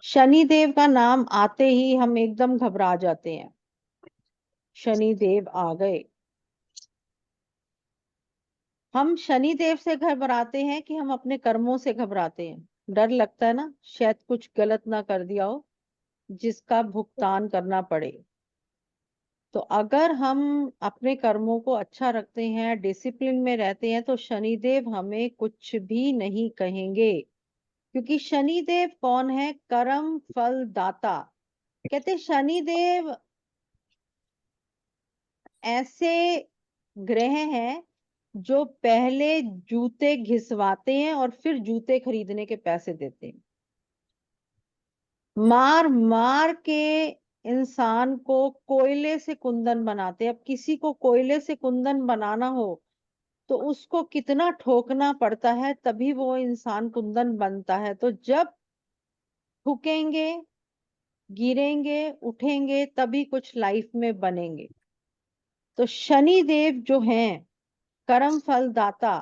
शनि देव का नाम आते ही हम एकदम घबरा जाते हैं, शनि देव आ गए। हम शनि देव से घबराते हैं कि हम अपने कर्मों से घबराते हैं? डर लगता है ना, शायद कुछ गलत ना कर दिया हो जिसका भुगतान करना पड़े। तो अगर हम अपने कर्मों को अच्छा रखते हैं, डिसिप्लिन में रहते हैं, तो शनिदेव हमें कुछ भी नहीं कहेंगे। क्योंकि शनिदेव कौन है? कर्म फल दाता। कहते शनिदेव ऐसे ग्रह हैं जो पहले जूते घिसवाते हैं और फिर जूते खरीदने के पैसे देते हैं। मार मार के इंसान को कोयले से कुंदन बनाते हैं। अब किसी को कोयले से कुंदन बनाना हो तो उसको कितना ठोकना पड़ता है, तभी वो इंसान कुंदन बनता है। तो जब ठुकेंगे, गिरेंगे, उठेंगे, तभी कुछ लाइफ में बनेंगे। तो शनि देव जो हैं कर्म फल दाता।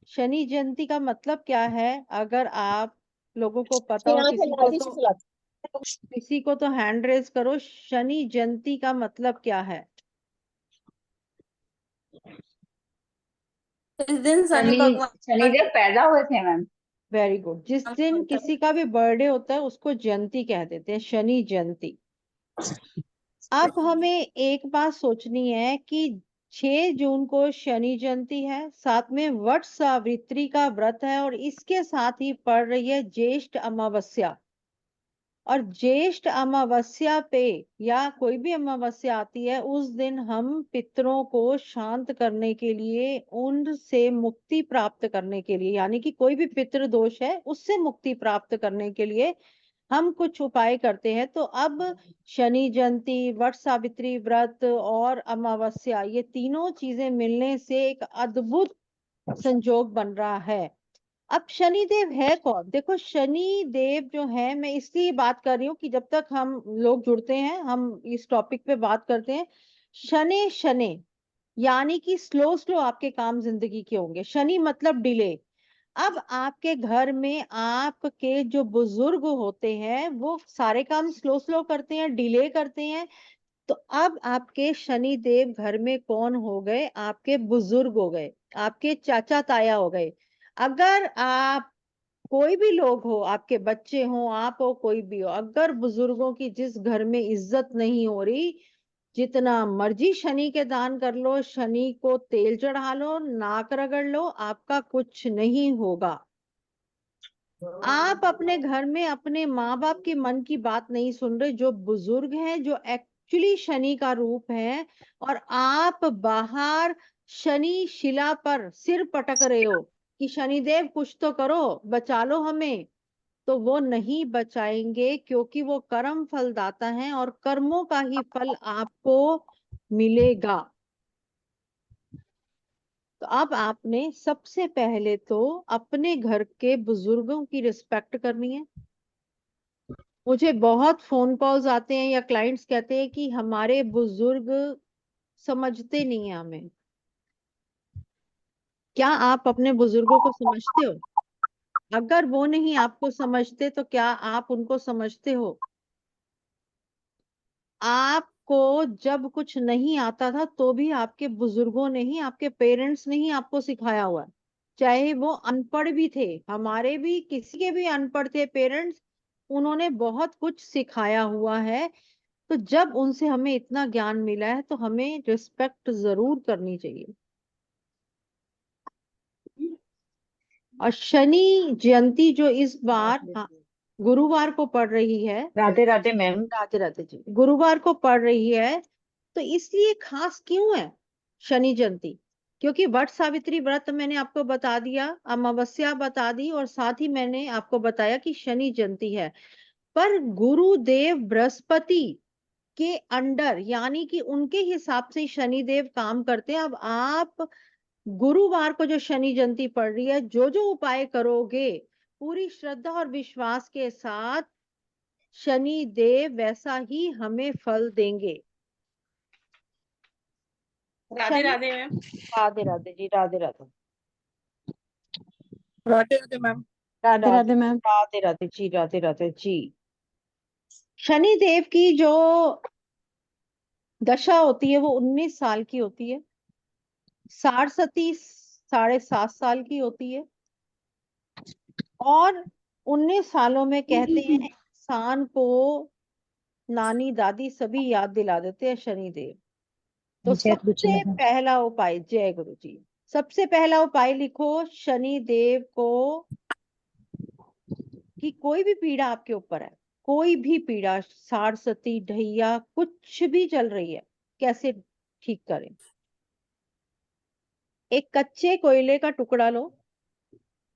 शनि जयंती का मतलब क्या है? अगर आप लोगों को पता हो, किसी को तो हैंड रेज करो। शनि जयंती का मतलब क्या है? इस दिन शनि शनि भगवान। शनिदेव पैदा हुए थे मैम। Very good. जिस दिन किसी का भी बर्थडे होता है उसको जयंती कह देते हैं, शनि जयंती। अब हमें एक बात सोचनी है कि 6 जून को शनि जयंती है, साथ में वट सावित्री का व्रत है, और इसके साथ ही पड़ रही है ज्येष्ठ अमावस्या। और ज्येष्ठ अमावस्या पे या कोई भी अमावस्या आती है, उस दिन हम पितरों को शांत करने के लिए, उनसे मुक्ति प्राप्त करने के लिए, यानी कि कोई भी पितृ दोष है उससे मुक्ति प्राप्त करने के लिए हम कुछ उपाय करते हैं। तो अब शनि जयंती, वट सावित्री व्रत और अमावस्या, ये तीनों चीजें मिलने से एक अद्भुत संजोग बन रहा है। अब शनि देव है कौन? देखो, शनि देव जो है, मैं इसलिए बात कर रही हूँ कि जब तक हम लोग जुड़ते हैं हम इस टॉपिक पे बात करते हैं। शनि शनि यानी कि स्लो स्लो आपके काम जिंदगी के होंगे। शनि मतलब डिले। अब आपके घर में आपके जो बुजुर्ग होते हैं वो सारे काम स्लो स्लो करते हैं, डिले करते हैं। तो अब आपके शनि देव घर में कौन हो गए? आपके बुजुर्ग हो गए, आपके चाचा ताया हो गए। अगर आप कोई भी लोग हो, आपके बच्चे हो, आप हो, कोई भी हो, अगर बुजुर्गों की जिस घर में इज्जत नहीं हो रही, जितना मर्जी शनि के दान कर लो, शनि को तेल चढ़ा लो, नाक रगड़ लो, आपका कुछ नहीं होगा। आप अपने घर में अपने माँ बाप के मन की बात नहीं सुन रहे, जो बुजुर्ग हैं, जो एक्चुअली शनि का रूप है, और आप बाहर शनि शिला पर सिर पटक रहे हो कि शनिदेव कुछ तो करो, बचा लो हमें। तो वो नहीं बचाएंगे, क्योंकि वो कर्म फल दाता है और कर्मों का ही फल आपको मिलेगा। तो अब आपने सबसे पहले तो अपने घर के बुजुर्गों की रिस्पेक्ट करनी है। मुझे बहुत फोन कॉल्स आते हैं या क्लाइंट्स कहते हैं कि हमारे बुजुर्ग समझते नहीं है हमें। क्या आप अपने बुजुर्गों को समझते हो? अगर वो नहीं आपको समझते तो क्या आप उनको समझते हो? आपको जब कुछ नहीं आता था तो भी आपके बुजुर्गों ने ही, आपके पेरेंट्स ने ही आपको सिखाया हुआ है। चाहे वो अनपढ़ भी थे, हमारे भी किसी के भी अनपढ़ थे पेरेंट्स, उन्होंने बहुत कुछ सिखाया हुआ है। तो जब उनसे हमें इतना ज्ञान मिला है तो हमें रिस्पेक्ट जरूर करनी चाहिए। और शनि जयंती जो इस बार, हाँ, गुरुवार को पड़ रही है। राधे राधे मैम। राधे राधे जी। गुरुवार को पड़ रही है, तो इसलिए खास क्यों है शनि जयंती? क्योंकि वट सावित्री व्रत मैंने आपको बता दिया, अमावस्या बता दी, और साथ ही मैंने आपको बताया कि शनि जयंती है। पर गुरुदेव बृहस्पति के अंडर, यानी कि उनके हिसाब से शनिदेव काम करते हैं। अब आप गुरुवार को जो शनि जयंती पड़ रही है, जो जो उपाय करोगे पूरी श्रद्धा और विश्वास के साथ, शनि देव वैसा ही हमें फल देंगे। Radhe Shani, Radhe ma'am. Radhe Radhe ji, Radhe Radhe. Radhe Radhe ma'am. Radhe Radhe ma'am. Radhe Radhe ji, Radhe Radhe ji. Shani Dev की जो दशा होती है वो 19 साल की होती है। सारसती 7.5 साल की होती है। और 19 सालों में कहते हैं इंसान को नानी दादी सभी याद दिला देते हैं शनिदेव। तो जय गुरु जी सबसे मैम। पहला उपाय, जय गुरु जी, सबसे पहला उपाय लिखो शनि देव को, कि कोई भी पीड़ा आपके ऊपर है, कोई भी पीड़ा, सारसती ढैया कुछ भी चल रही है, कैसे ठीक करें। एक कच्चे कोयले का टुकड़ा लो,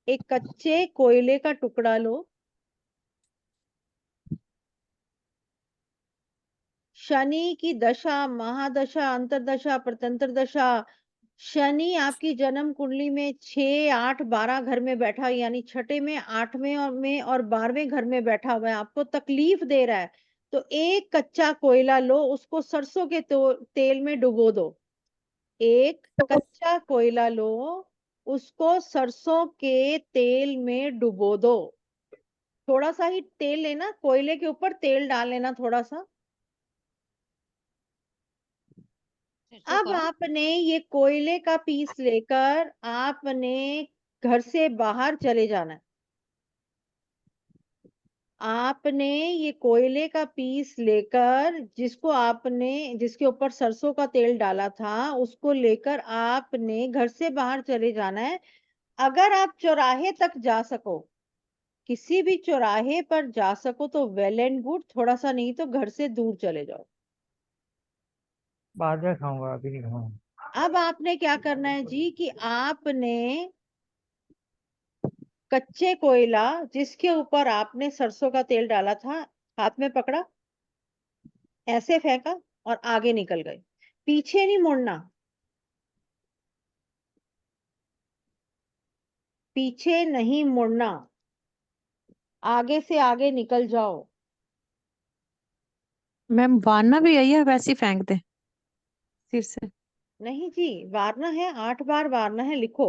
एक कच्चे कोयले का टुकड़ा लो। शनि की दशा, महादशा, अंतरदशा, प्रत्यंतर दशा, शनि आपकी जन्म कुंडली में 6, 8, 12 घर में बैठा, यानी छठे में, 8वें और 12वें घर में बैठा हुआ है, आपको तकलीफ दे रहा है। तो एक कच्चा कोयला लो, उसको सरसों के तेल में डुबो दो। एक कच्चा कोयला लो, उसको सरसों के तेल में डुबो दो। थोड़ा सा ही तेल लेना, कोयले के ऊपर तेल डाल लेना थोड़ा सा। अब आपने ये कोयले का पीस लेकर आपने घर से बाहर चले जाना है। आपने ये कोयले का पीस लेकर, जिसके ऊपर सरसों का तेल डाला था, उसको लेकर आपने घर से बाहर चले जाना है। अगर आप चौराहे तक जा सको, किसी भी चौराहे पर जा सको तो वेल एंड गुड, थोड़ा सा नहीं तो घर से दूर चले जाओ। बाद में खाऊंगा, अभी नहीं खाऊंगा। अब आपने क्या करना है जी, कि आपने कच्चे कोयला जिसके ऊपर आपने सरसों का तेल डाला था, हाथ में पकड़ा, ऐसे फेंका और आगे निकल गए। पीछे नहीं मुड़ना, पीछे नहीं मुड़ना, आगे से आगे निकल जाओ। मैम वारना भी यही है, वैसे ही फेंक दे सिर से। नहीं जी, वारना है, 8 बार वारना है, लिखो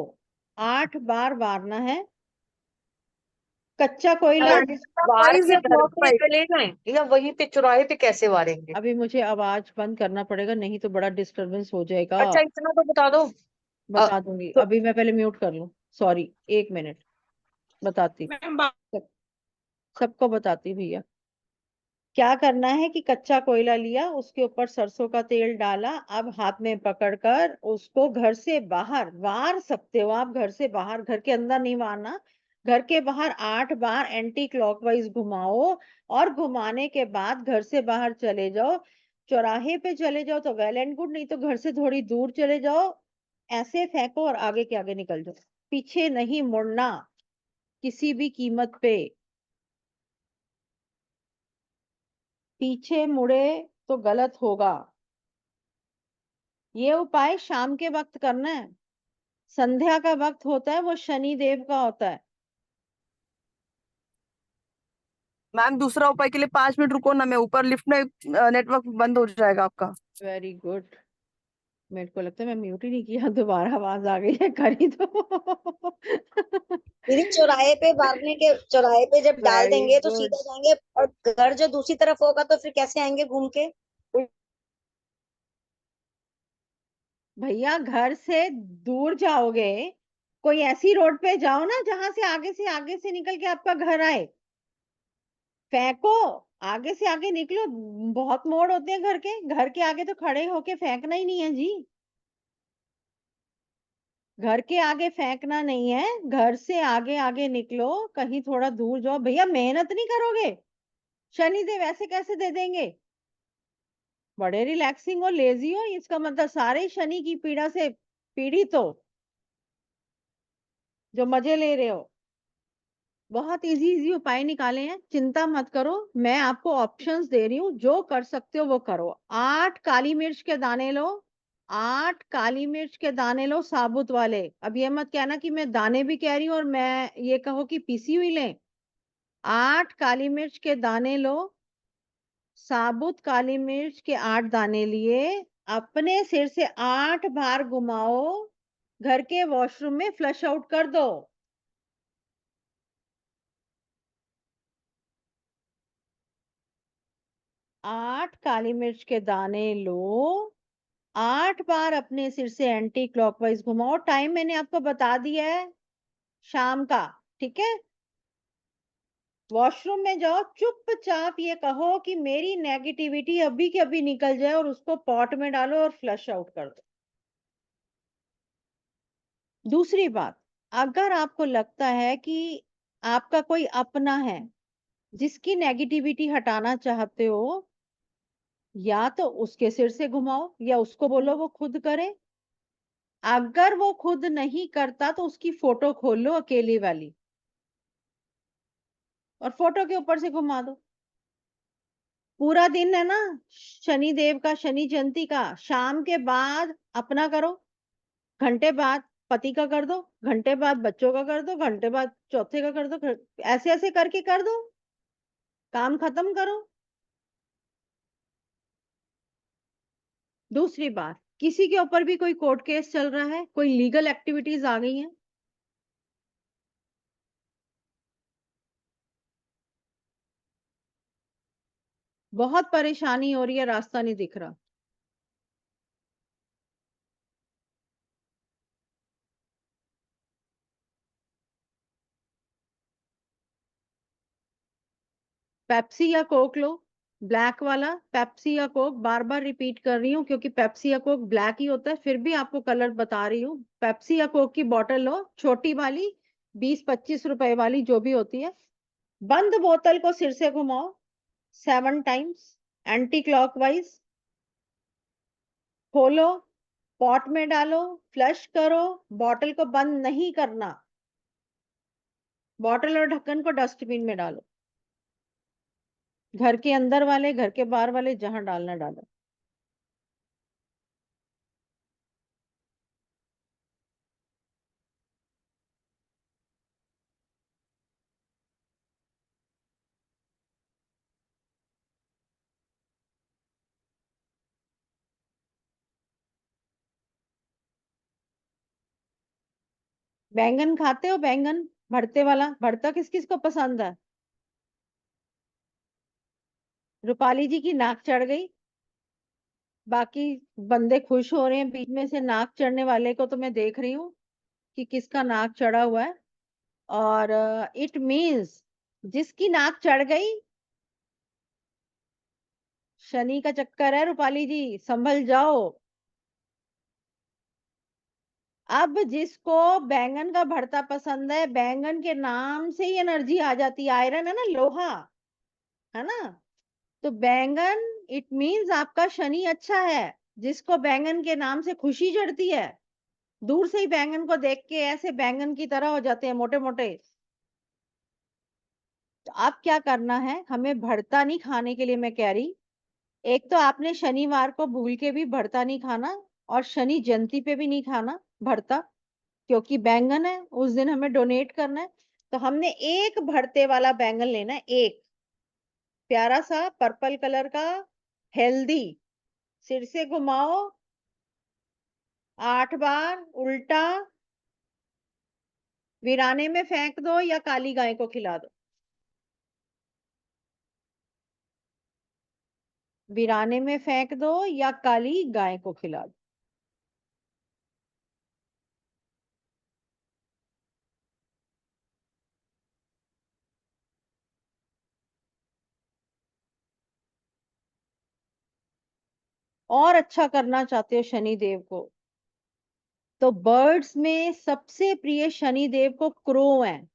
8 बार वारना है। कच्चा कोयला वार वहीं के से घर ब्लॉक पे, ले जाएं या वहीं पे चौराहे पे कैसे वारेंगे? अभी मुझे आवाज बंद करना पड़ेगा, नहीं तो बड़ा डिस्टरबेंस हो जाएगा। अच्छा, इतना तो बता दो। बता दूंगी, तो अभी मैं पहले म्यूट कर लूं, सॉरी, 1 मिनट, बताती हूँ। मैम सब- सबको बताती हूँ भैया। क्या करना है कि कच्चा कोयला लिया, उसके ऊपर सरसों का तेल डाला, अब हाथ में पकड़कर उसको घर से बाहर वार सकते हो आप, घर से बाहर, घर के अंदर नहीं मारना, घर के बाहर 8 बार एंटी क्लॉकवाइज घुमाओ। और घुमाने के बाद घर से बाहर चले जाओ। चौराहे पे चले जाओ तो वेल एंड गुड, नहीं तो घर से थोड़ी दूर चले जाओ। ऐसे फेंको और आगे के आगे निकल जाओ, पीछे नहीं मुड़ना किसी भी कीमत पे। पीछे मुड़े तो गलत होगा। ये उपाय शाम के वक्त करना है, संध्या का वक्त होता है वो शनि देव का होता है। मैम दूसरा उपाय के लिए 5 मिनट रुको ना, मैं ऊपर लिफ्ट में, नेटवर्क बंद हो जाएगा आपका। Very good. मेरे को लगता है मैं म्यूट ही नहीं किया, दोबारा आवाज आ गई है, करी तो। दीदी चौराहे पे जब डाल वेरी देंगे तो गुड सीधा जाएंगे, और घर जो दूसरी तरफ होगा तो फिर कैसे आएंगे घूम के? भैया, घर से दूर जाओगे, कोई ऐसी रोड पे जाओ ना जहां से आगे से निकल के आपका घर आए। फेंको, आगे से आगे निकलो। बहुत मोड़ होते हैं घर के आगे तो खड़े होके फेंकना ही नहीं है जी। घर के आगे फेंकना नहीं है, घर से आगे आगे निकलो, कहीं थोड़ा दूर जाओ। भैया मेहनत नहीं करोगे, शनिदेव ऐसे कैसे दे देंगे। बड़े रिलैक्सिंग और लेजी हो, इसका मतलब सारे शनि की पीड़ा से पीड़ित हो, जो मजे ले रहे हो। बहुत इजी इजी उपाय निकाले हैं, चिंता मत करो, मैं आपको ऑप्शंस दे रही हूँ, जो कर सकते हो वो करो। 8 काली मिर्च के दाने लो, 8 काली मिर्च के दाने लो साबुत वाले। अब ये मत कहना कि मैं दाने भी कह रही हूँ और मैं ये कहो कि पीसी हुई लें। 8 काली मिर्च के दाने लो, साबुत काली मिर्च के 8 दाने लिए, अपने सिर से 8 बार घुमाओ, घर के वॉशरूम में फ्लश आउट कर दो। 8 काली मिर्च के दाने लो, 8 बार अपने सिर से एंटी क्लॉकवाइज घुमाओ। टाइम मैंने आपको बता दिया है शाम का, ठीक है। वॉशरूम में जाओ, चुपचाप ये कहो कि मेरी नेगेटिविटी अभी के अभी निकल जाए, और उसको पॉट में डालो और फ्लश आउट कर दो। दूसरी बात, अगर आपको लगता है कि आपका कोई अपना है जिसकी नेगेटिविटी हटाना चाहते हो, या तो उसके सिर से घुमाओ या उसको बोलो वो खुद करे। अगर वो खुद नहीं करता तो उसकी फोटो खोल लो अकेली वाली, और फोटो के ऊपर से घुमा दो। पूरा दिन है ना शनि देव का, शनि जयंती का, शाम के बाद अपना करो, घंटे बाद पति का कर दो, घंटे बाद बच्चों का कर दो, घंटे बाद चौथे का कर दो, ऐसे ऐसे करके कर दो, काम खत्म करो। दूसरी बात, किसी के ऊपर भी कोई कोर्ट केस चल रहा है, कोई लीगल एक्टिविटीज आ गई हैं, बहुत परेशानी हो रही है, रास्ता नहीं दिख रहा, पेप्सी या कोक लो, ब्लैक वाला पेप्सी या कोक। बार बार रिपीट कर रही हूँ क्योंकि पेप्सी या कोक ब्लैक ही होता है, फिर भी आपको कलर बता रही हूँ। पेप्सी या कोक की बोतल लो, छोटी वाली, 20-25 रुपए वाली जो भी होती है। बंद बोतल को सिर से घुमाओ 7 टाइम्स एंटी क्लॉकवाइज, खोलो, पॉट में डालो, फ्लश करो, बॉटल को बंद नहीं करना, बॉटल और ढक्कन को डस्टबिन में डालो। घर के अंदर वाले, घर के बाहर वाले, जहां डालना डालो। बैंगन खाते हो? बैंगन भरते वाला, भरता किस किस को पसंद है? रूपाली जी की नाक चढ़ गई, बाकी बंदे खुश हो रहे हैं। बीच में से नाक चढ़ने वाले को तो मैं देख रही हूँ कि किसका नाक चढ़ा हुआ है। और इट मीन्स जिसकी नाक चढ़ गई, शनि का चक्कर है रूपाली जी, संभल जाओ। अब जिसको बैंगन का भरता पसंद है, बैंगन के नाम से ही एनर्जी आ जाती है, आयरन है ना, लोहा है ना, तो बैंगन, इट मीन्स आपका शनि अच्छा है। जिसको बैंगन के नाम से खुशी चढ़ती है, दूर से ही बैंगन को देख के ऐसे बैंगन की तरह हो जाते हैं मोटे मोटे। तो अब क्या करना है, हमें भरता नहीं खाने के लिए मैं कह रही। एक तो आपने शनिवार को भूल के भी भरता नहीं खाना, और शनि जयंती पे भी नहीं खाना भरता, क्योंकि बैंगन है, उस दिन हमें डोनेट करना है। तो हमने एक भरते वाला बैंगन लेना है, एक प्यारा सा पर्पल कलर का, हेल्दी। सिर से घुमाओ 8 बार उल्टा, वीराने में फेंक दो या काली गाय को खिला दो। वीराने में फेंक दो या काली गाय को खिला दो। और अच्छा करना चाहते हो शनि देव को, तो बर्ड्स में सबसे प्रिय शनि देव को क्रो है।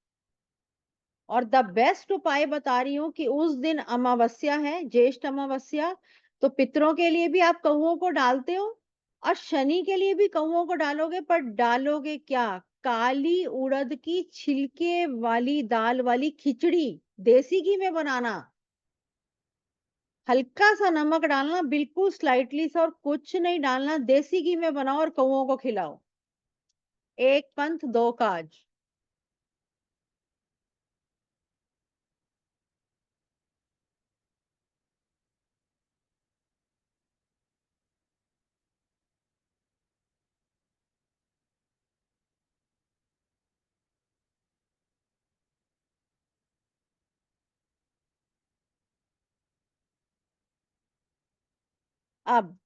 और द बेस्ट उपाय बता रही हूँ कि उस दिन अमावस्या है, ज्येष्ठ अमावस्या, तो पितरों के लिए भी आप कौओं को डालते हो, और शनि के लिए भी कौओं को डालोगे, पर डालोगे क्या? काली उड़द की छिलके वाली दाल वाली खिचड़ी, देसी घी में बनाना, हल्का सा नमक डालना, बिल्कुल स्लाइटली सा, और कुछ नहीं डालना, देसी घी में बनाओ और कौओं को खिलाओ। एक पंथ दो काज। अब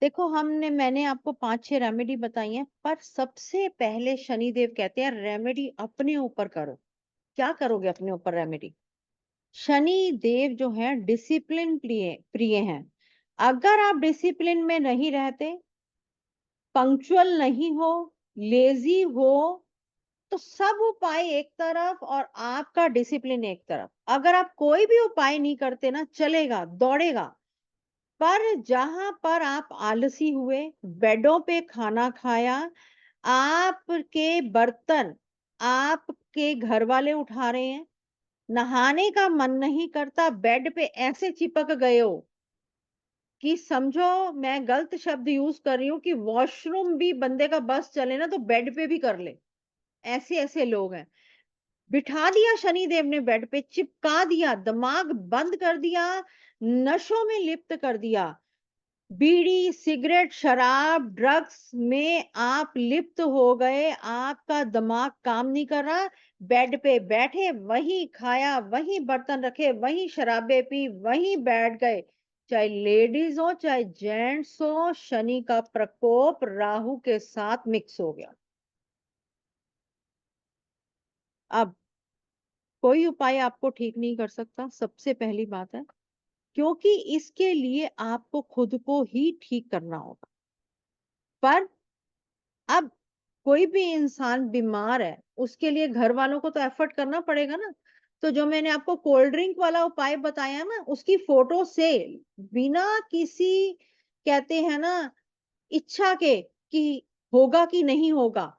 देखो, मैंने आपको 5-6 रेमेडी बताई हैं, पर सबसे पहले शनिदेव कहते हैं रेमेडी अपने ऊपर करो। क्या करोगे अपने ऊपर रेमेडी? शनि देव जो है डिसिप्लिन प्रिय प्रिय हैं। अगर आप डिसिप्लिन में नहीं रहते, पंक्चुअल नहीं हो, लेजी हो, तो सब उपाय एक तरफ और आपका डिसिप्लिन एक तरफ। अगर आप कोई भी उपाय नहीं करते ना, चलेगा, दौड़ेगा। पर जहां पर आप आलसी हुए, बेडों पे खाना खाया, आपके बर्तन आपके घर वाले उठा रहे हैं, नहाने का मन नहीं करता, बेड पे ऐसे चिपक गए हो कि समझो, मैं गलत शब्द यूज कर रही हूँ, कि वॉशरूम भी बंदे का बस चले ना तो बेड पे भी कर ले। ऐसे ऐसे लोग हैं। बिठा दिया शनिदेव ने बेड पे, चिपका दिया, दिमाग बंद कर दिया, नशों में लिप्त कर दिया। बीड़ी, सिगरेट, शराब, ड्रग्स में आप लिप्त हो गए, आपका दिमाग काम नहीं कर रहा। बेड पे बैठे, वहीं खाया, वहीं बर्तन रखे, वहीं शराबे पी, वहीं बैठ गए। चाहे लेडीज हो चाहे जेंट्स हो, शनि का प्रकोप राहु के साथ मिक्स हो गया। अब कोई उपाय आपको ठीक नहीं कर सकता, सबसे पहली बात है, क्योंकि इसके लिए आपको खुद को ही ठीक करना होगा। पर अब कोई भी इंसान बीमार है, उसके लिए घर वालों को तो एफर्ट करना पड़ेगा ना। तो जो मैंने आपको कोल्ड ड्रिंक वाला उपाय बताया ना, उसकी फोटो से, बिना किसी, कहते हैं ना, इच्छा के, कि होगा कि नहीं होगा,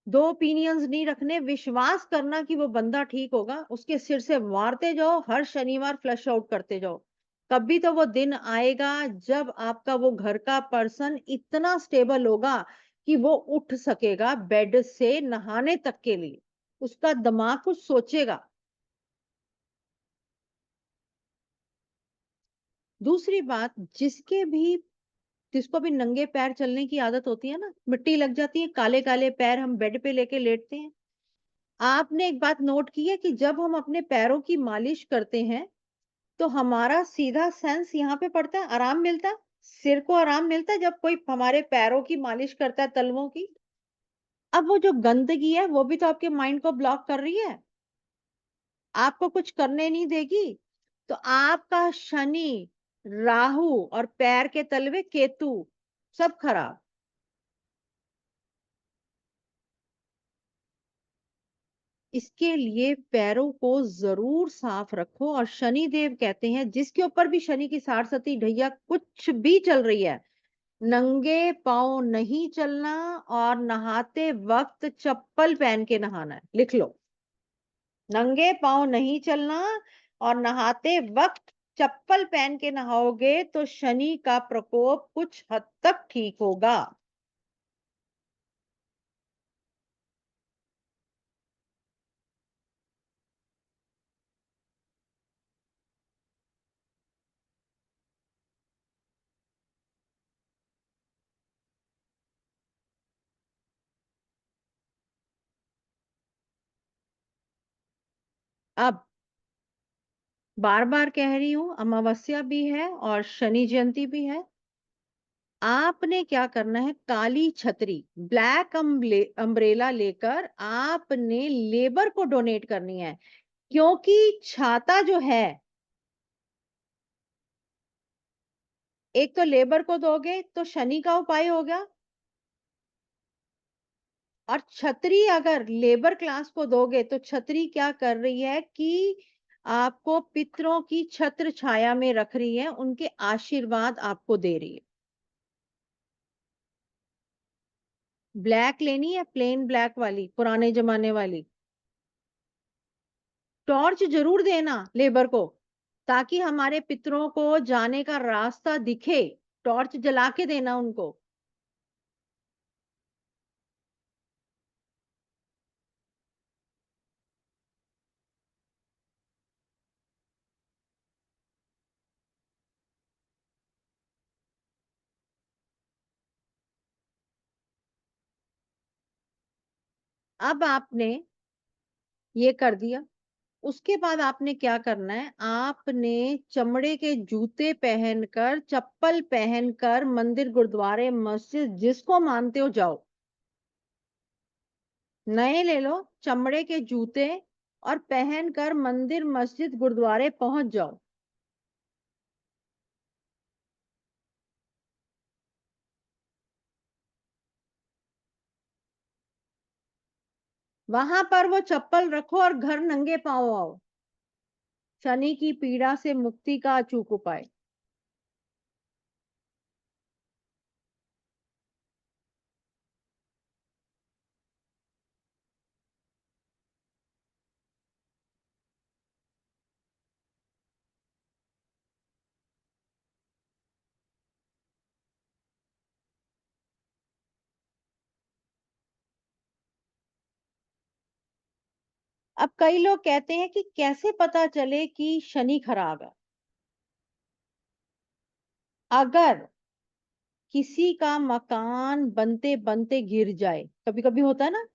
दो ओपिनियंस नहीं रखने, विश्वास करना कि वो बंदा ठीक होगा, उसके सिर से मारते जाओ, हर शनिवार फ्लश आउट करते जाओ। कभी तो वो दिन आएगा जब आपका वो घर का पर्सन इतना स्टेबल होगा कि वो उठ सकेगा बेड से नहाने तक के लिए, उसका दिमाग कुछ सोचेगा। दूसरी बात, जिसको भी नंगे पैर चलने की आदत होती है ना, मिट्टी लग जाती है, काले काले पैर हम बेड पे लेके लेटते हैं। आपने एक बात नोट की है कि जब हम अपने पैरों की मालिश करते हैं, तो हमारा सीधा सेंस यहाँ पे पड़ता है, आराम मिलता है, सिर को आराम मिलता है जब कोई हमारे पैरों की मालिश करता है, तलवों की। अब वो जो गंदगी है, वो भी तो आपके माइंड को ब्लॉक कर रही है, आपको कुछ करने नहीं देगी। तो आपका शनि, राहु और पैर के तलवे केतु, सब खराब। इसके लिए पैरों को जरूर साफ रखो। और शनि देव कहते हैं, जिसके ऊपर भी शनि की साढ़सती ढैया कुछ भी चल रही है, नंगे पांव नहीं चलना, और नहाते वक्त चप्पल पहन के नहाना है। लिख लो, नंगे पांव नहीं चलना, और नहाते वक्त चप्पल पहन के नहाओगे तो शनि का प्रकोप कुछ हद तक ठीक होगा। अब बार बार कह रही हूं, अमावस्या भी है और शनि जयंती भी है। आपने क्या करना है, काली छतरी, ब्लैक अम्ब्रेला लेकर आपने लेबर को डोनेट करनी है। क्योंकि छाता जो है, एक तो लेबर को दोगे तो शनि का उपाय हो गया, और छतरी अगर लेबर क्लास को दोगे तो छतरी क्या कर रही है कि आपको पितरों की छत्र छाया में रख रही है, उनके आशीर्वाद आपको दे रही है। ब्लैक लेनी है, प्लेन ब्लैक वाली, पुराने जमाने वाली। टॉर्च जरूर देना लेबर को, ताकि हमारे पितरों को जाने का रास्ता दिखे। टॉर्च जला के देना उनको। अब आपने ये कर दिया, उसके बाद आपने क्या करना है, आपने चमड़े के जूते पहनकर, चप्पल पहनकर मंदिर, गुरुद्वारे, मस्जिद जिसको मानते हो जाओ। नए ले लो चमड़े के जूते और पहनकर मंदिर, मस्जिद, गुरुद्वारे पहुंच जाओ। वहां पर वो चप्पल रखो और घर नंगे पांव आओ। शनि की पीड़ा से मुक्ति का अचूक उपाय। अब कई लोग कहते हैं कि कैसे पता चले कि शनि खराब है। अगर किसी का मकान बनते बनते गिर जाए, कभी कभी होता है ना,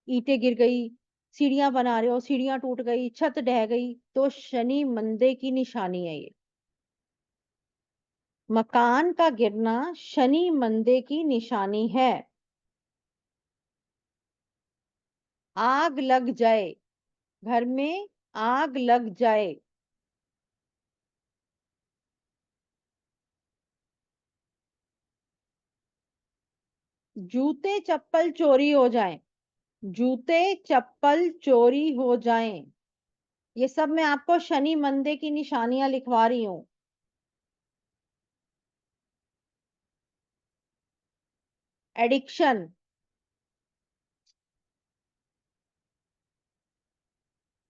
ईंटें गिर गई, सीढ़ियां बना रहे हो, सीढ़ियां टूट गई, छत ढह गई, तो शनि मंदे की निशानी है ये। मकान का गिरना शनि मंदे की निशानी है। आग लग जाए, घर में आग लग जाए, जूते चप्पल चोरी हो जाएं, जूते चप्पल चोरी हो जाएं, ये सब मैं आपको शनि मंदे की निशानियां लिखवा रही हूं। एडिक्शन,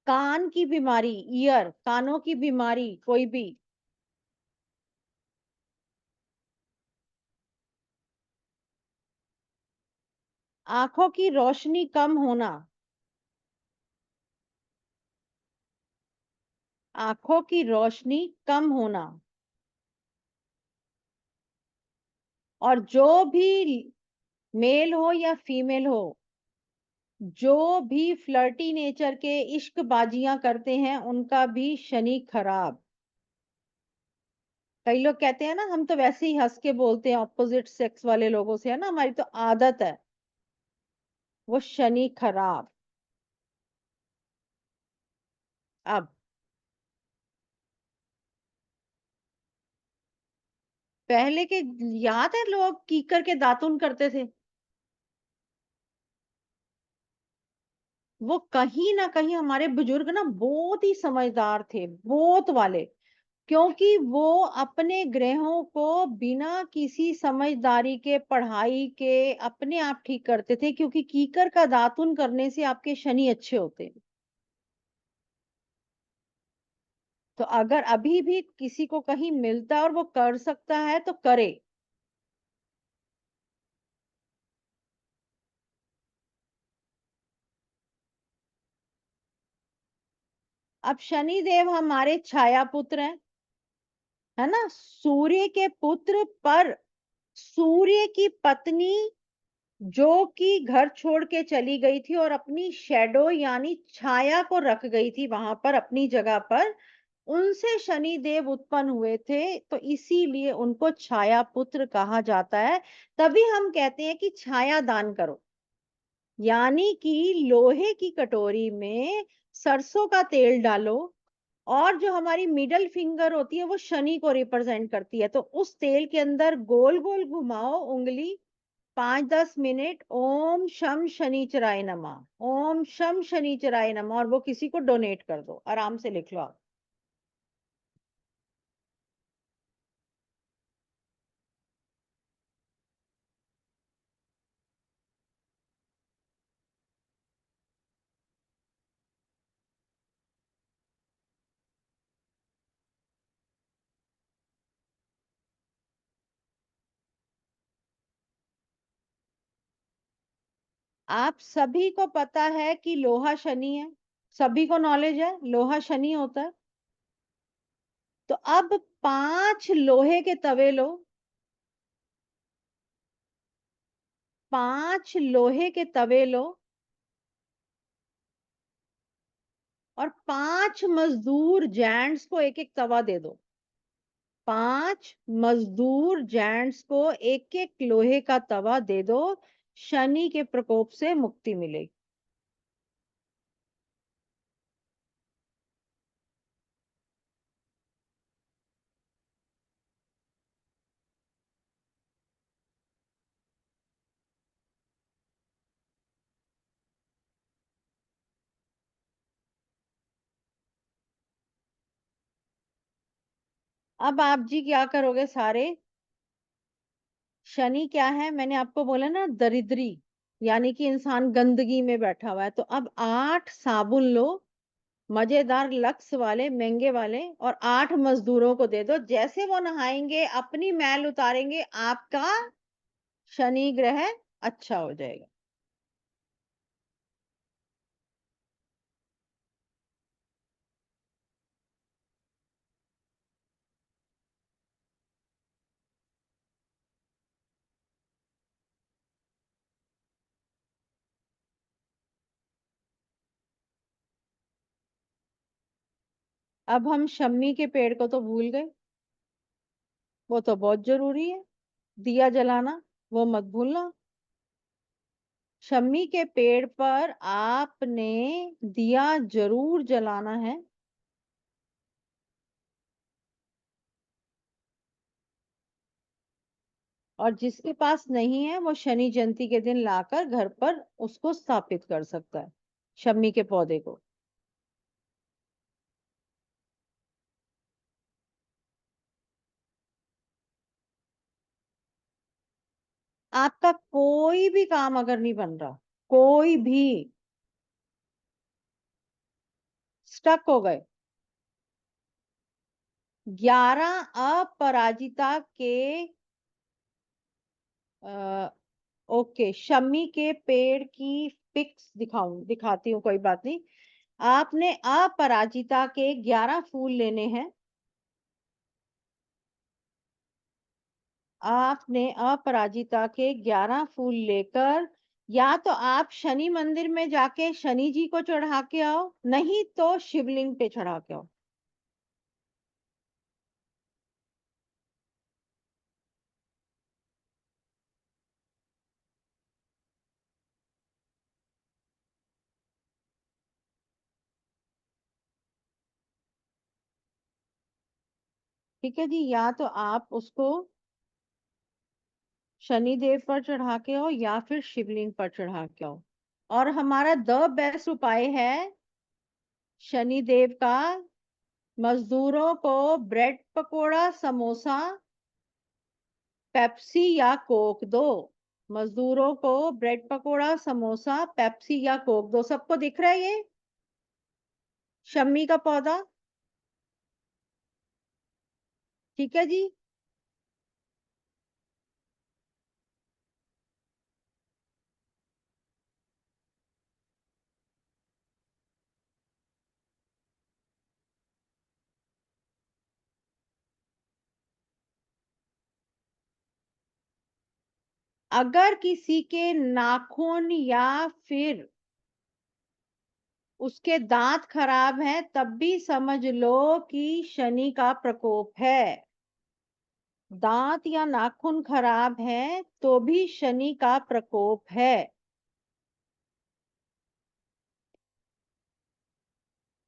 कान की बीमारी, ईयर, कानों की बीमारी कोई भी, आंखों की रोशनी कम होना, आंखों की रोशनी कम होना, और जो भी मेल हो या फीमेल हो, जो भी फ्लर्टी नेचर के इश्कबाजियां करते हैं, उनका भी शनि खराब। कई लोग कहते हैं ना, हम तो वैसे ही हंस के बोलते हैं ऑपोजिट सेक्स वाले लोगों से, है ना, हमारी तो आदत है, वो शनि खराब। अब पहले के, याद है लोग कीकर के दातुन करते थे, वो कहीं ना कहीं हमारे बुजुर्ग ना बहुत ही समझदार थे, बहुत वाले, क्योंकि वो अपने ग्रहों को बिना किसी समझदारी के, पढ़ाई के अपने आप ठीक करते थे, क्योंकि कीकर का दातुन करने से आपके शनि अच्छे होते हैं। तो अगर अभी भी किसी को कहीं मिलता है और वो कर सकता है तो करे। अब शनि देव हमारे छाया पुत्र हैं, है ना, सूर्य के पुत्र, पर सूर्य की पत्नी जो कि घर छोड़ के चली गई थी और अपनी शेडो यानी छाया को रख गई थी वहां पर अपनी जगह पर, उनसे शनि देव उत्पन्न हुए थे, तो इसीलिए उनको छाया पुत्र कहा जाता है। तभी हम कहते हैं कि छाया दान करो, यानी कि लोहे की कटोरी में सरसों का तेल डालो, और जो हमारी मिडल फिंगर होती है वो शनि को रिप्रेजेंट करती है, तो उस तेल के अंदर गोल गोल घुमाओ उंगली 5-10 मिनट, ओम शम शनिचराय नमः, ओम शम शनिचराय नमः, और वो किसी को डोनेट कर दो, आराम से लिख लो आप। आप सभी को पता है कि लोहा शनि है, सभी को नॉलेज है लोहा शनि होता है। तो अब 5 लोहे के तवे लो, 5 लोहे के तवे लो, और 5 मजदूर जेंट्स को एक एक तवा दे दो। 5 मजदूर जेंट्स को एक एक लोहे का तवा दे दो, शनि के प्रकोप से मुक्ति मिलेगी। अब आप जी क्या करोगे सारे? शनि क्या है, मैंने आपको बोला ना, दरिद्री, यानी कि इंसान गंदगी में बैठा हुआ है। तो अब 8 साबुन लो, मजेदार लक्स वाले, महंगे वाले, और 8 मजदूरों को दे दो। जैसे वो नहाएंगे, अपनी मैल उतारेंगे, आपका शनि ग्रह अच्छा हो जाएगा। अब हम शम्मी के पेड़ को तो भूल गए, वो तो बहुत जरूरी है। दिया जलाना वो मत भूलना। शम्मी के पेड़ पर आपने दिया जरूर जलाना है। और जिसके पास नहीं है वो शनि जयंती के दिन लाकर घर पर उसको स्थापित कर सकता है, शम्मी के पौधे को। आपका कोई भी काम अगर नहीं बन रहा, कोई भी, स्टक हो गए, 11 अपराजिता के ओके, शम्मी के पेड़ की पिक्स दिखाती हूँ, कोई बात नहीं। आपने अपराजिता के 11 फूल लेने हैं। आपने अपराजिता के 11 फूल लेकर, या तो आप शनि मंदिर में जाके शनि जी को चढ़ा के आओ, नहीं तो शिवलिंग पे चढ़ा के आओ। ठीक है जी, या तो आप उसको शनि देव पर चढ़ा के आओ या फिर शिवलिंग पर चढ़ा के आओ। और हमारा द बेस्ट उपाय है शनि देव का, मजदूरों को ब्रेड पकोड़ा, समोसा, पेप्सी या कोक दो। मजदूरों को ब्रेड पकोड़ा, समोसा, पेप्सी या कोक दो। सबको दिख रहा है ये शम्मी का पौधा? ठीक है जी। अगर किसी के नाखून या फिर उसके दांत खराब हैं, तब भी समझ लो कि शनि का प्रकोप है। दांत या नाखून खराब है तो भी शनि का प्रकोप है।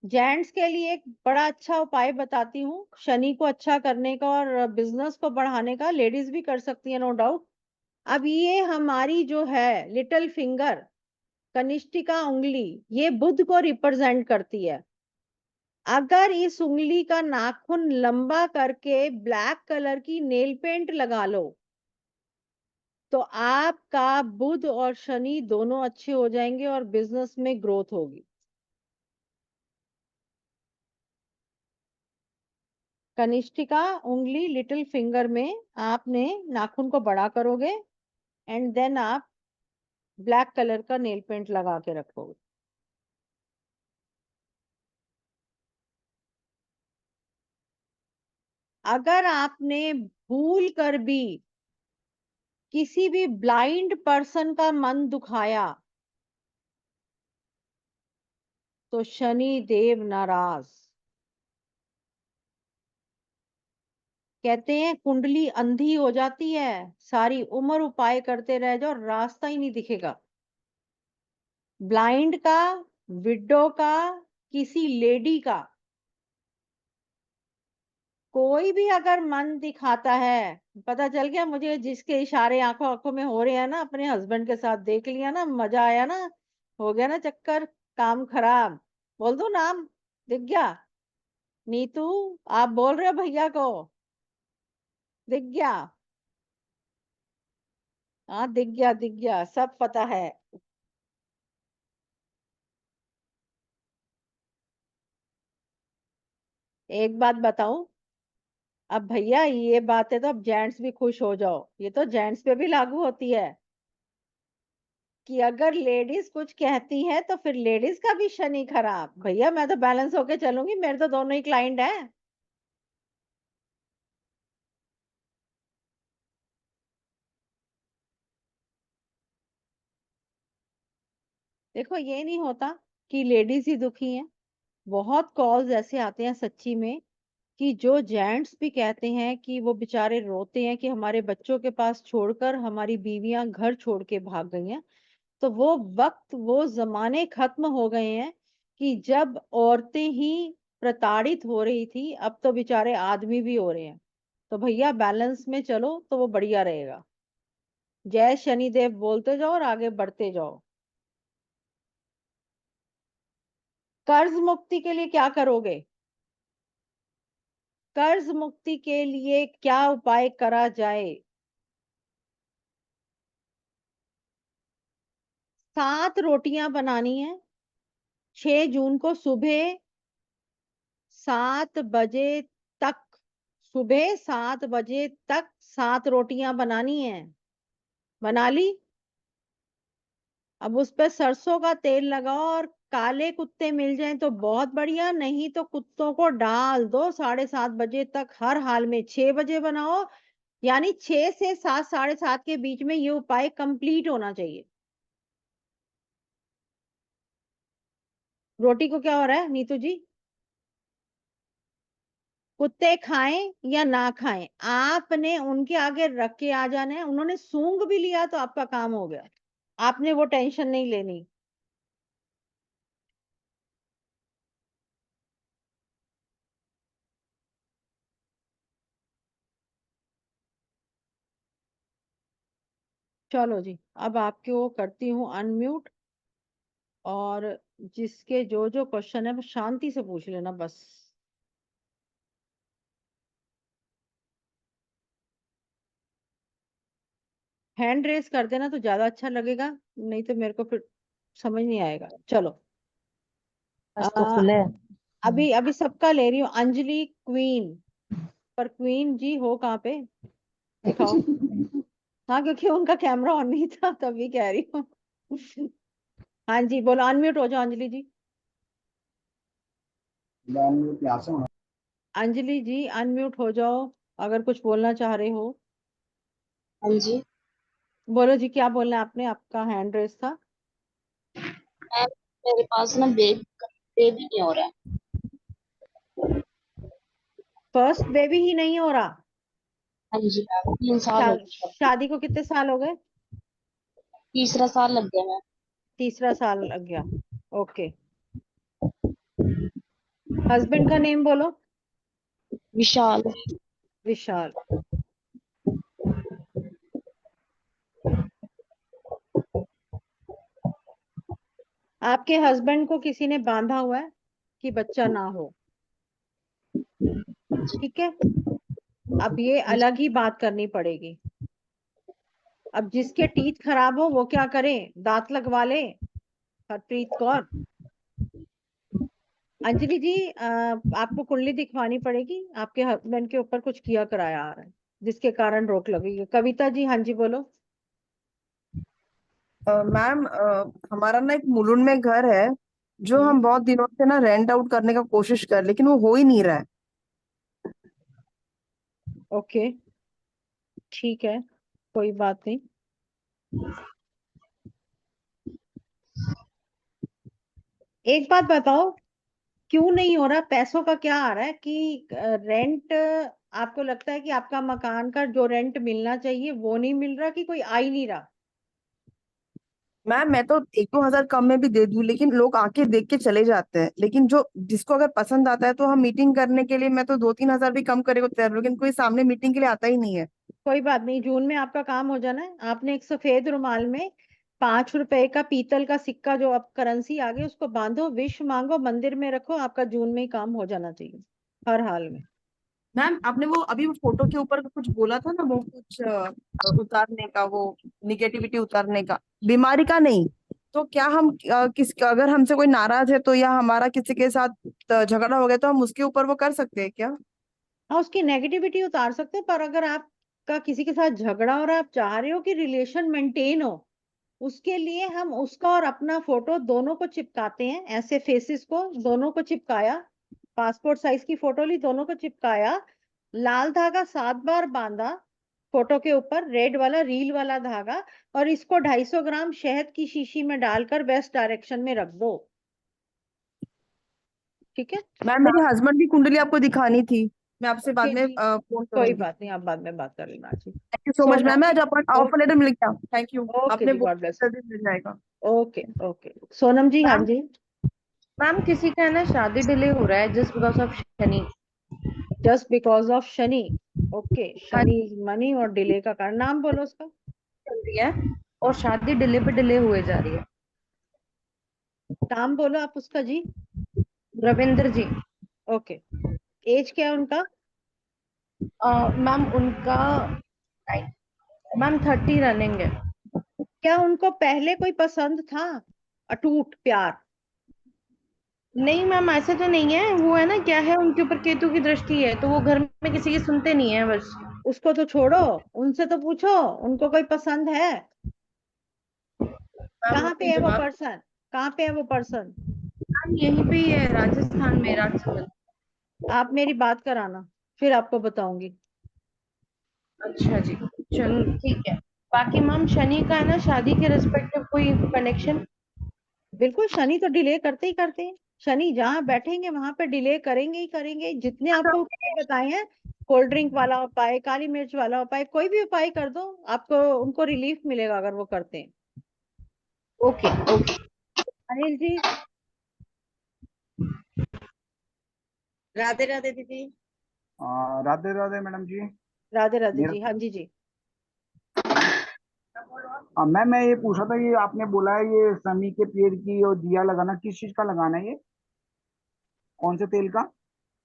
जेंट्स के लिए एक बड़ा अच्छा उपाय बताती हूँ शनि को अच्छा करने का और बिजनेस को बढ़ाने का। लेडीज भी कर सकती है, नो डाउट। अब ये हमारी जो है लिटिल फिंगर, कनिष्ठिका उंगली, ये बुध को रिप्रेजेंट करती है। अगर इस उंगली का नाखून लंबा करके ब्लैक कलर की नेल पेंट लगा लो, तो आपका बुध और शनि दोनों अच्छे हो जाएंगे और बिजनेस में ग्रोथ होगी। कनिष्ठिका उंगली, लिटिल फिंगर में आपने नाखून को बड़ा करोगे एंड देन आप ब्लैक कलर का नेल पेंट लगा के रखोगे। अगर आपने भूल कर भी किसी भी ब्लाइंड पर्सन का मन दुखाया, तो शनि देव नाराज। कहते हैं कुंडली अंधी हो जाती है, सारी उम्र उपाय करते रह जाओ, रास्ता ही नहीं दिखेगा। ब्लाइंड का, विडो का, किसी लेडी का, कोई भी अगर मन दिखाता है, पता चल गया मुझे, जिसके इशारे आंखों आंखों में हो रहे हैं ना, अपने हस्बैंड के साथ देख लिया ना, मजा आया ना, हो गया ना चक्कर, काम खराब। बोल दो नाम, दिख गया। नीतू, आप बोल रहे हो भैया को? दिख गया? हाँ दिख गया, दिख गया, सब पता है। एक बात बताऊं, अब भैया ये बात है तो अब जेंट्स भी खुश हो जाओ, ये तो जेंट्स पे भी लागू होती है कि अगर लेडीज कुछ कहती है तो फिर लेडीज का भी शनि खराब। भैया मैं तो बैलेंस होके चलूंगी, मेरे तो दोनों ही क्लाइंट हैं। देखो ये नहीं होता कि लेडीज ही दुखी हैं, बहुत कॉल्स ऐसे आते हैं सच्ची में कि जो जेंट्स भी कहते हैं कि वो बेचारे रोते हैं कि हमारे बच्चों के पास छोड़कर हमारी बीवियां घर छोड़ के भाग गई हैं। तो वो वक्त, वो जमाने खत्म हो गए हैं कि जब औरतें ही प्रताड़ित हो रही थी, अब तो बेचारे आदमी भी हो रहे हैं। तो भैया बैलेंस में चलो तो वो बढ़िया रहेगा। जय शनिदेव बोलते जाओ और आगे बढ़ते जाओ। कर्ज मुक्ति के लिए क्या करोगे? कर्ज मुक्ति के लिए क्या उपाय करा जाए? 7 रोटियां बनानी है, 6 जून को सुबह 7 बजे तक, सुबह 7 बजे तक 7 रोटियां बनानी है। बना ली? अब उस पे सरसों का तेल लगाओ, और काले कुत्ते मिल जाएं तो बहुत बढ़िया, नहीं तो कुत्तों को डाल दो 7:30 बजे तक, हर हाल में 6 बजे बनाओ, यानी 6 से 7, 7:30 के बीच में ये उपाय कंप्लीट होना चाहिए। रोटी को क्या हो रहा है नीतू जी? कुत्ते खाएं या ना खाएं, आपने उनके आगे रख के आ जाना है। उन्होंने सूंघ भी लिया तो आपका काम हो गया, आपने वो टेंशन नहीं लेनी। चलो जी, अब आपको करती हूँ अनम्यूट, और जिसके जो जो क्वेश्चन है वो शांति से पूछ लेना बस। हैंड रेस कर देना तो ज्यादा अच्छा लगेगा, नहीं तो मेरे को फिर समझ नहीं आएगा। चलो बस तो आ, खुले। अभी अभी सबका ले रही हूँ। अंजलि क्वीन, पर क्वीन जी हो कहाँ पे? दिखाओ। हाँ क्योंकि उनका कैमरा ऑन नहीं था तभी कह रही हूँ। हाँ जी बोलो, अनम्यूट हो जाओ अंजलि जी। अंजलि जी अनम्यूट हो जाओ, अगर कुछ बोलना चाह रहे हो। हाँ जी बोलो जी, क्या बोलना है आपने? आपका हैंड रेस था। मैम, मेरे पास ना बेबी नहीं हो रहा है। फर्स्ट बेबी ही नहीं हो रहा? हाँ जी मैम, 3 साल हो गए शादी। शादी को कितने साल हो गए? तीसरा साल लग गया मैम। तीसरा साल लग गया। ओके। हस्बैंड का नेम बोलो। विशाल। विशाल। आपके हस्बैंड को किसी ने बांधा हुआ है कि बच्चा ना हो, ठीक है? अब ये अलग ही बात करनी पड़ेगी। अब जिसके टीथ खराब हो वो क्या करे? दांत लगवा ले। हरप्रीत कौर, अंजलि जी आपको कुंडली दिखवानी पड़ेगी, आपके हस्बैंड के ऊपर कुछ किया कराया आ रहा है जिसके कारण रोक लगेगी। कविता जी हाँ जी बोलो। मैम, हमारा ना एक मुलुंड में घर है, जो हम्म, हम बहुत दिनों से ना रेंट आउट करने का कोशिश कर, लेकिन वो हो ही नहीं रहा है। ओके ठीक है, कोई बात नहीं। एक बात बताओ, क्यों नहीं हो रहा? पैसों का क्या आ रहा है कि रेंट, आपको लगता है कि आपका मकान का जो रेंट मिलना चाहिए वो नहीं मिल रहा, कि कोई आ ही नहीं रहा? मैम मैं तो 1-2 हजार कम में भी दे दूं, लेकिन लोग आके देख के चले जाते हैं। लेकिन जो जिसको अगर पसंद आता है तो हम मीटिंग करने के लिए मैं तो 2-3 हजार भी कम करे को तैयार हूं, लेकिन कोई सामने मीटिंग के लिए आता ही नहीं है। कोई बात नहीं, जून में आपका काम हो जाना है। आपने एक सफेद रुमाल में 5 रुपए का पीतल का सिक्का, जो अब करेंसी आ गई, उसको बांधो, विश मांगो, मंदिर में रखो, आपका जून में ही काम हो जाना चाहिए, हर हाल में। मैम आपने वो अभी वो फोटो के ऊपर कुछ बोला था ना, वो कुछ उतारने का, वो निगेटिविटी उतारने का, बीमारी का नहीं। तो क्या हम किस अगर हमसे कोई नाराज है तो, या हमारा किसी के साथ झगड़ा हो गया तो हम उसके ऊपर वो कर सकते हैं क्या? हाँ, उसकी नेगेटिविटी उतार सकते हैं, पर अगर आपका किसी के साथ झगड़ा और आप चाह रहे हो कि रिलेशन मेंटेन हो, उसके लिए हम उसका और अपना फोटो दोनों को चिपकाते हैं, ऐसे फेसेस को दोनों को चिपकाया, पासपोर्ट साइज की फोटो ली, दोनों को चिपकाया, लाल धागा 7 बार बांधा फोटो के ऊपर, रेड वाला रील वाला धागा, और इसको 250 ग्राम शहद की शीशी में डालकर वेस्ट डायरेक्शन में रख दो। ठीक है? मैम मेरे हस्बैंड की कुंडली आपको दिखानी थी, मैं आपसे बाद ओके में जी, फोन कोई करूंगी। बात नहीं, आप बाद में बात कर लेना जी। Thank you so much Sonam ma'am, मैं जी, आज ऑफर लेटर मिल गया, थैंक यू। ओके आपने जी, गॉड बोला ब्लेस। जल्दी मिल जाएगा। ओके ओके, सोनम जी, हाँ मैम जी। मैम किसी का है ना शादी डिले हो रहा है just because of Shani. Just because of Shani? Okay, हाँ शनि मनी और डिले का कारण, नाम बोलो उसका। चल रही है और शादी डिले पे डिले हुए जा रही है। नाम बोलो आप उसका जी। रविंद्र जी। ओके, एज क्या है उनका? मैम उनका मैम 30 रनिंग है। क्या उनको पहले कोई पसंद था, अटूट प्यार? नहीं मैम ऐसे तो नहीं है, वो है ना क्या है उनके ऊपर केतु की दृष्टि है तो वो घर में किसी की सुनते नहीं है बस। उसको तो छोड़ो, उनसे तो पूछो उनको कोई पसंद है? मैम कहाँ पे अभी है वो जवाब। पर्सन? कहाँ पे है वो पर्सन? मैम यहीं पे ही है राजस्थान में राजसमंद। आप मेरी बात कराना, फिर आपको बताऊंगी। अच्छा जी। चलो ठीक है। बाकी मैम शनि का है ना शादी के रिस्पेक्टिव कोई कनेक्शन। बिल्कुल, शनि तो डिले करते ही करते हैं। शनि जहां बैठेंगे वहां पे डिले करेंगे ही करेंगे। जितने आपको उपाय बताए हैं, कोल्ड ड्रिंक वाला उपाय, काली मिर्च वाला उपाय, कोई भी उपाय कर दो, आपको उनको रिलीफ मिलेगा अगर वो करते हैं। Okay okay. अनिल जी। राधे राधे दीदी। राधे राधे मैडम जी। राधे राधे मेरा जी, हाँ जी जी। मैम मैं ये पूछा था, ये आपने बोला है ये समी के पेड़ की और दिया लगाना, किस चीज का लगाना है ये? कौन से तेल का?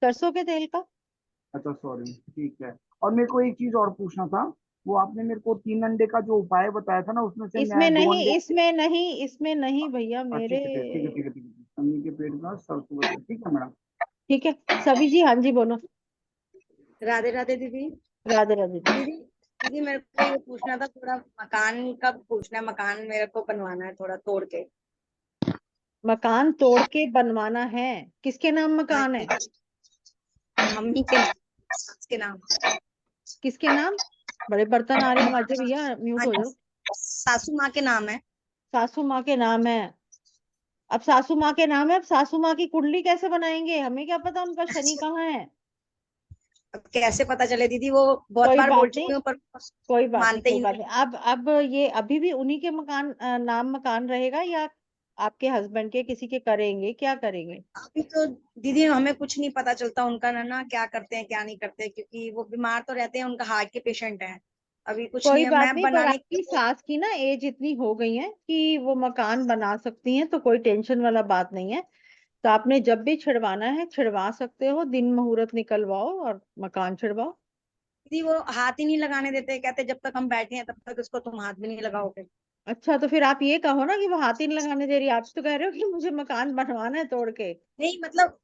सरसों के तेल का। अच्छा सॉरी, ठीक है। और मेरे को एक चीज और पूछना था, वो आपने मेरे को 3 अंडे का जो उपाय बताया था ना, उसमें से इसमें मैं 2 अंडे। नहीं, इसमें नहीं, इसमें नहीं भैया मेरे। ठीक है ठीक है ठीक है ठीक है ठीक है, समी के पेड़ का सरसों का तेल, ठीक है मैडम। ठीक है, सभी जी, हाँ जी बोलो। राधे राधे दीदी। राधे राधे जी। दीदी दीदी मेरे को ये पूछना था, थोड़ा मकान का पूछना है। मकान मेरे को बनवाना है थोड़ा तोड़ के। मकान तोड़ के बनवाना है? किसके नाम हाँ मकान है? जी, मम्मी के नाम, सास के नाम। किसके नाम? बड़े बर्तन आ रहे हैं आवाज भैया, म्यूट हाँ हो जी, जाओ। सासू माँ के नाम है। सासू माँ के नाम है? अब सासू माँ के नाम है, अब सासू माँ की कुंडली कैसे बनाएंगे? हमें क्या पता उनका शनि कहाँ है? अब कैसे पता चले दीदी, वो बहुत कोई बार बोल बात नहीं, चुकी हूँ पर कोई बात नहीं, मानते कोई ही बात नहीं। नहीं। अब ये अभी भी उन्हीं के मकान, नाम मकान रहेगा, या आपके हस्बैंड के किसी के करेंगे, क्या करेंगे? अभी तो दीदी हमें कुछ नहीं पता चलता उनका ना क्या करते हैं क्या नहीं करते, क्योंकि वो बीमार तो रहते हैं, उनका हार्ट के पेशेंट है। अभी कुछ नहीं कोई है, बात मैं नहीं, पर बनाने की आपकी सास की ना एज इतनी हो गई है कि वो मकान बना सकती हैं, तो कोई टेंशन वाला बात नहीं है। तो आपने जब भी छिड़वाना है छिड़वा सकते हो, दिन मुहूर्त निकलवाओ और मकान छिड़वाओ। दीदी वो हाथ ही नहीं लगाने देते, कहते जब तक हम बैठे हैं तब तक इसको तुम हाथ भी नहीं लगाओगे। अच्छा, तो फिर आप ये कहो ना कि वो हाथ ही नहीं लगाने दे रही, आप तो कह रहे हो कि मुझे मकान बनवाना है तोड़ के। नहीं मतलब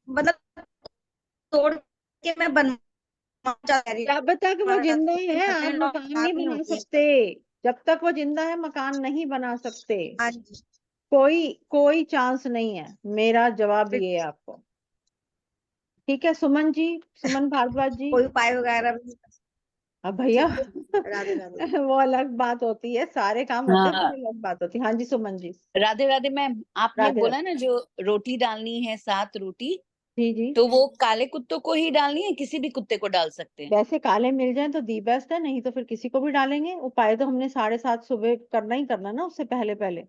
तोड़ के मैं बनवा चाह रही जब तक वो हूँ। जिंदा है आप मदर-इन-लॉ मकान खराब नहीं नहीं बना होती है। सकते। जब तक वो जिंदा है मकान नहीं बना सकते। हाँ जी। कोई कोई चांस नहीं है, मेरा जवाब फिर ये है आपको। ठीक है सुमन जी, सुमन भारद्वाज जी। कोई उपाय वगैरह भी अब भैया राधे राधे। वो अलग बात होती है, सारे काम होते हैं हाँ फिर अलग बात होती है। हाँ जी सुमन जी। राधे राधे मैम, आपने राधे बोला राधे। ना जो रोटी डालनी है 7 रोटी, जी जी। तो वो काले कुत्तों को ही डालनी है, किसी भी कुत्ते को डाल सकते हैं? वैसे काले मिल जाए तो दी बेस्ट है, नहीं तो फिर किसी को भी डालेंगे। उपाय तो हमने 7:30 सुबह करना ही करना ना, उससे पहले पहले।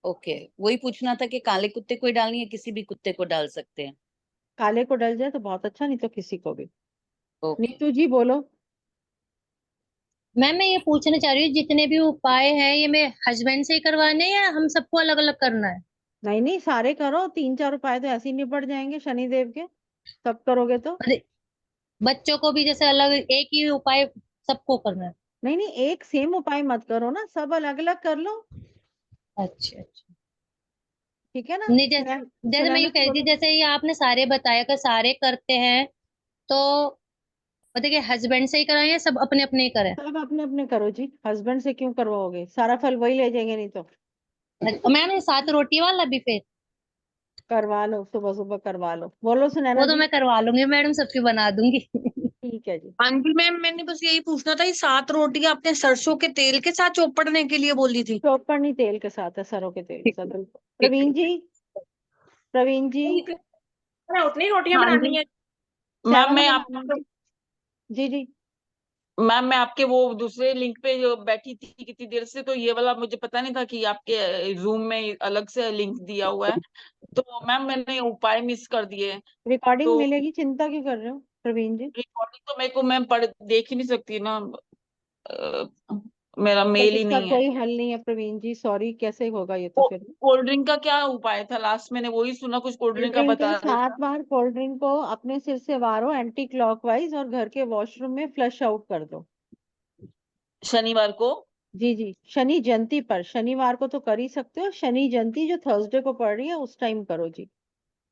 ओके, वही पूछना था कि काले कुत्ते को ही डालनी है, किसी भी कुत्ते को डाल सकते हैं? काले को डल जाए तो बहुत अच्छा, नहीं तो किसी को भी। ओके। नीतू जी बोलो। मैम मैं ये पूछना चाह रही हूँ, जितने भी उपाय हैं ये मेरे हस्बैंड से ही करवाने हैं या हम सबको अलग अलग करना है? नहीं नहीं, सारे करो, 3-4 उपाय तो ऐसे ही निपट जाएंगे शनिदेव के, सब करोगे तो। अरे बच्चों को भी जैसे अलग एक ही उपाय सबको करना है? नहीं नहीं, एक सेम उपाय मत करो ना, सब अलग अलग कर लो। अच्छा अच्छा। ठीक है ना। नहीं जैसे जैसे मैं सुनैना ये जी कह रही थी, बोलो। जैसे ये आपने सारे बताया कि सारे करते हैं, तो मतलब कि हस्बैंड से ही कराएं या सब अपने अपने ही करें? सब अपने अपने करो जी, हस्बैंड से क्यों करवाओगे, सारा फल वही ले जाएंगे नहीं तो। मैम ये 7 रोटी वाला भी फिर? करवा लो, सुबह सुबह करवा लो। बोलो सुनैना वो तो जी। मैं करवा लूंगी मैडम, सबकी बना दूंगी। ठीक है जी। हाँ जी मैम, मैंने बस यही पूछना था, ये 7 रोटियां आपने सरसों के तेल के साथ चौपड़ने के लिए बोली थी? चौपड़ नहीं, तेल के साथ है, सरों के तेल के ठीक साथ, है, बिल्कुल। ठीक है। प्रवीण जी। प्रवीण जी। उतनी रोटियां हाँ बनानी जी है? मैम, सेवन मैं बनानी है आपको जी। जी जी। मैम मैं आपके वो दूसरे लिंक पे जो बैठी थी कितनी देर से, तो ये वाला मुझे पता नहीं था कि आपके रूम में अलग से लिंक दिया हुआ है, तो मैम मैंने उपाय मिस कर दिए। रिकॉर्डिंग तो मिलेगी, चिंता क्यों कर रहे हो प्रवीण जी। रिकॉर्डिंग तो मेरे को मैम पढ़ देख ही नहीं सकती ना, मेरा तो मेल ही इसका नहीं है। कोई हल नहीं है प्रवीण जी, सॉरी, कैसे होगा ये तो वो फिर। कोल्ड ड्रिंक का क्या उपाय था, लास्ट मैंने वही सुना, कुछ कोल्ड कोल्ड ड्रिंक का ड्रिंक बता है, रहे थे। 7 बार कोल्ड ड्रिंक को अपने सिर से वारो एंटी क्लॉकवाइज और घर के वॉशरूम में फ्लश आउट कर दो। शनिवार को? जी जी, शनि जयंती पर, शनिवार को तो कर ही सकते हो, शनि जयंती जो थर्सडे को पड़ रही है उस टाइम करो जी।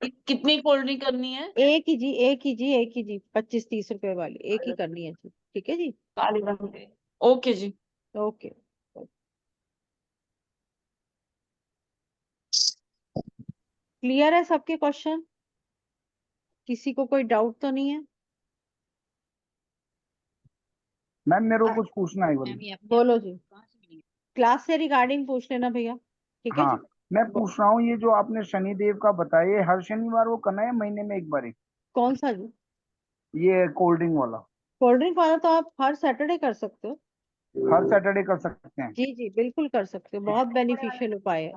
कितनी कोल्ड ड्रिंक करनी है? एक ही जी, एक ही जी, एक ही जी, 25-30 रुपए वाली एक ही करनी है जी। ठीक है जी। काले रंग के। ओके जी। ओके। क्लियर है सबके क्वेश्चन, किसी को कोई डाउट तो नहीं है। मैम मेरे को कुछ पूछना है बोलिए। बोलो जी। क्लास से रिगार्डिंग पूछ लेना भैया। ठीक है हाँ, जी। मैं पूछ रहा हूँ ये जो आपने शनिदेव का बताया, ये हर शनिवार वो करना है, महीने में एक बार ही? कौन सा जी। ये कोल्ड ड्रिंक वाला कोल्ड ड्रिंक वाला तो आप हर सैटरडे कर सकते हो। हर सैटरडे कर सकते हैं? जी जी बिल्कुल कर सकते हो, बहुत बेनिफिशियल उपाय है।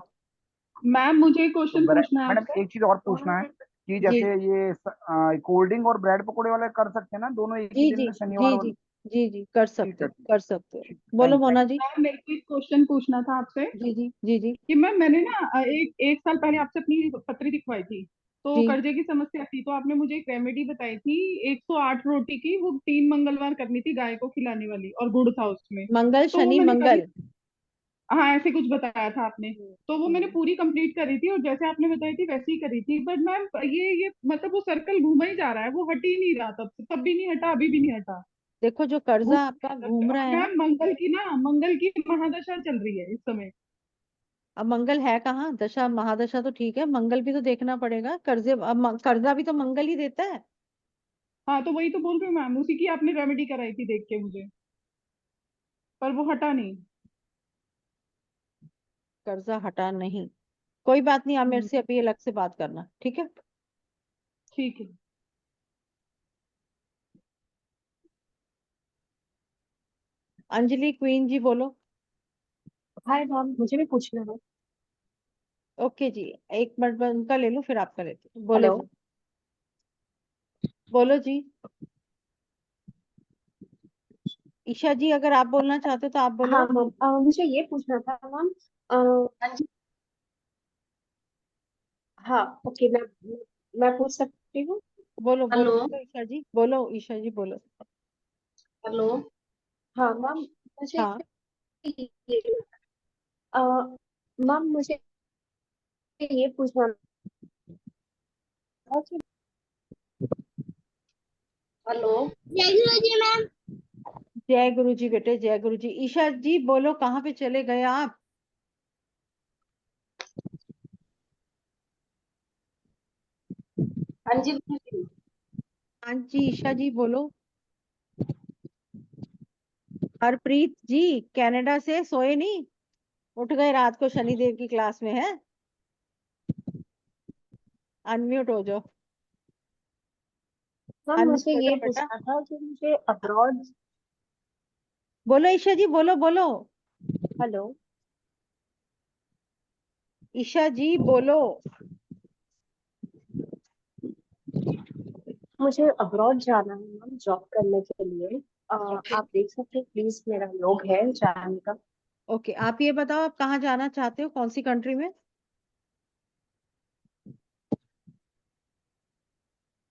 मैम मुझे एक तो क्वेश्चन पूछना है मैडम आपसे। एक चीज और पूछना है कि जी जैसे ये कोल्ड ड्रिंक और ब्रेड पकोड़े वाले कर सकते हैं ना, दोनों एक ही जी दिन जी में, शनिवार जी वाले? जी जी जी कर ठीक सकते है, हो, ठीक कर सकते हो। ठीक, बोलो थैंक मोना जी। मैम मेरे को एक क्वेश्चन पूछना था आपसे जी जी जी जी कि मैम मैंने ना एक एक साल पहले आपसे अपनी पत्री दिखवाई थी, तो जी। कर्जे की समस्या थी, तो आपने मुझे एक रेमेडी बताई थी 108 रोटी की, वो 3 मंगलवार करनी थी गाय को खिलाने वाली, और गुड़ था उसमें। मंगल तो वो शनि मैंने करी, मंगल। हाँ ऐसे कुछ बताया था आपने। तो वो मैंने पूरी कंप्लीट करी थी और जैसे आपने बताई थी वैसे ही करी थी, बट मैम ये मतलब वो सर्कल घूमा ही जा रहा है, वो हट ही नहीं रहा, तब भी नहीं हटा, अभी भी नहीं हटा। देखो जो कर्जा आपका घूम रहा और है। मैम मंगल की महादशा चल रही है इस समय। अब मंगल है कहाँ, दशा महादशा तो ठीक है, मंगल भी तो देखना पड़ेगा, कर्जे अब कर्जा भी तो मंगल ही देता है। हाँ तो वही तो बोल रही हूँ मैम, उसी की आपने रेमेडी कराई थी देख के मुझे, पर वो हटा नहीं। कर्जा हटा नहीं, कोई बात नहीं, आप मेरे हम्म, से अभी अलग से बात करना, ठीक है। ठीक है। अंजलि क्वीन जी बोलो। हाय मैम, मुझे भी पूछना है। ओके जी, एक मिनट में उनका ले लूं फिर आपका लेती हूँ। बोलो हेलो। जी। बोलो जी। ईशा जी अगर आप बोलना चाहते हो तो आप हाँ बोलो। मैम, मुझे ये पूछना था मैम। हाँ ओके, मैं पूछ सकती हूँ? बोलो बोलो हेलो। बोलो ईशा जी, बोलो ईशा जी बोलो। हेलो। हाँ मैम, मुझे हाँ। ये अ, मैम मुझे ये पूछना था कि हेलो। जय गुरु मैम। जय गुरु जी बेटे, जय गुरु जी। ईशा जी बोलो, कहाँ पे चले गए आप। हाँ जी गुरुजी। हाँ जी ईशा जी बोलो। हरप्रीत जी कनाडा से सोए नहीं, उठ गए रात को शनिदेव की क्लास में है। अनम्यूट हो जाओ, मैम अनम्यूट मुझे हो ये जाओ बेटा। पूछना था कि मुझे अब्रॉड। बोलो ईशा जी, बोलो बोलो। हेलो। ईशा जी बोलो। मुझे अब्रॉड जाना है मैम जॉब करने के लिए। ओके आप देख सकते हैं प्लीज, मेरा योग है जाने का। ओके, आप ये बताओ आप कहाँ जाना चाहते हो, कौन सी कंट्री में?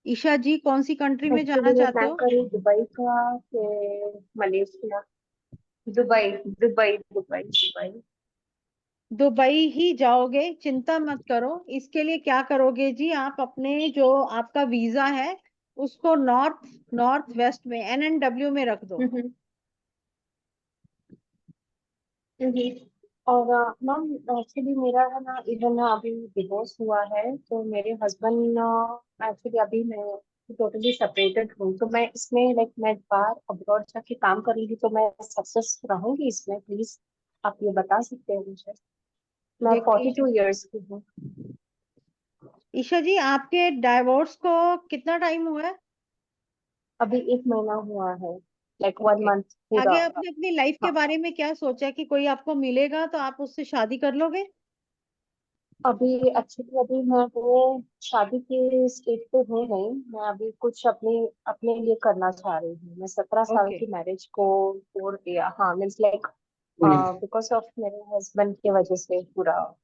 ईशा जी कौन सी कंट्री में जाना एक्चुअली चाहते मैं हो? करूँ दुबई का फिर Malaysia. Dubai Dubai Dubai Dubai. Dubai ही जाओगे, चिंता मत करो। इसके लिए क्या करोगे जी, आप अपने जो आपका वीजा है उसको नॉर्थ नॉर्थ वेस्ट में NNW में रख दो। हम्म, हम्म। और मैम एक्चुअली मेरा है ना, इवन अभी डिवोर्स हुआ है तो मेरे हस्बैंड एक्चुअली अभी मैं टोटली सेपरेटेड हूँ, तो मैं इसमें लाइक मैं बाहर अब्रॉड जाके काम करूंगी तो मैं सक्सेस रहूंगी इसमें, प्लीज आप ये बता सकते हैं मुझे। मैं देखो 42 years की हूँ। ईशा जी आपके डाइवोर्स को कितना टाइम हुआ है? अभी 1 महीना हुआ है, लाइक ओके 1 month पूरा। आगे आपने अपनी लाइफ के हाँ। बारे में क्या सोचा है कि कोई आपको मिलेगा तो आप उससे शादी कर लोगे? अभी एक्चुअली अभी मैं वो शादी के स्टेज पे हूँ नहीं, मैं अभी कुछ अपने अपने लिए करना चाह रही हूँ। मैं 17 साल ओके की मैरिज को तोड़ दिया, हाँ मीन्स लाइक बिकॉज ऑफ मेरे हस्बैंड की वजह से पूरा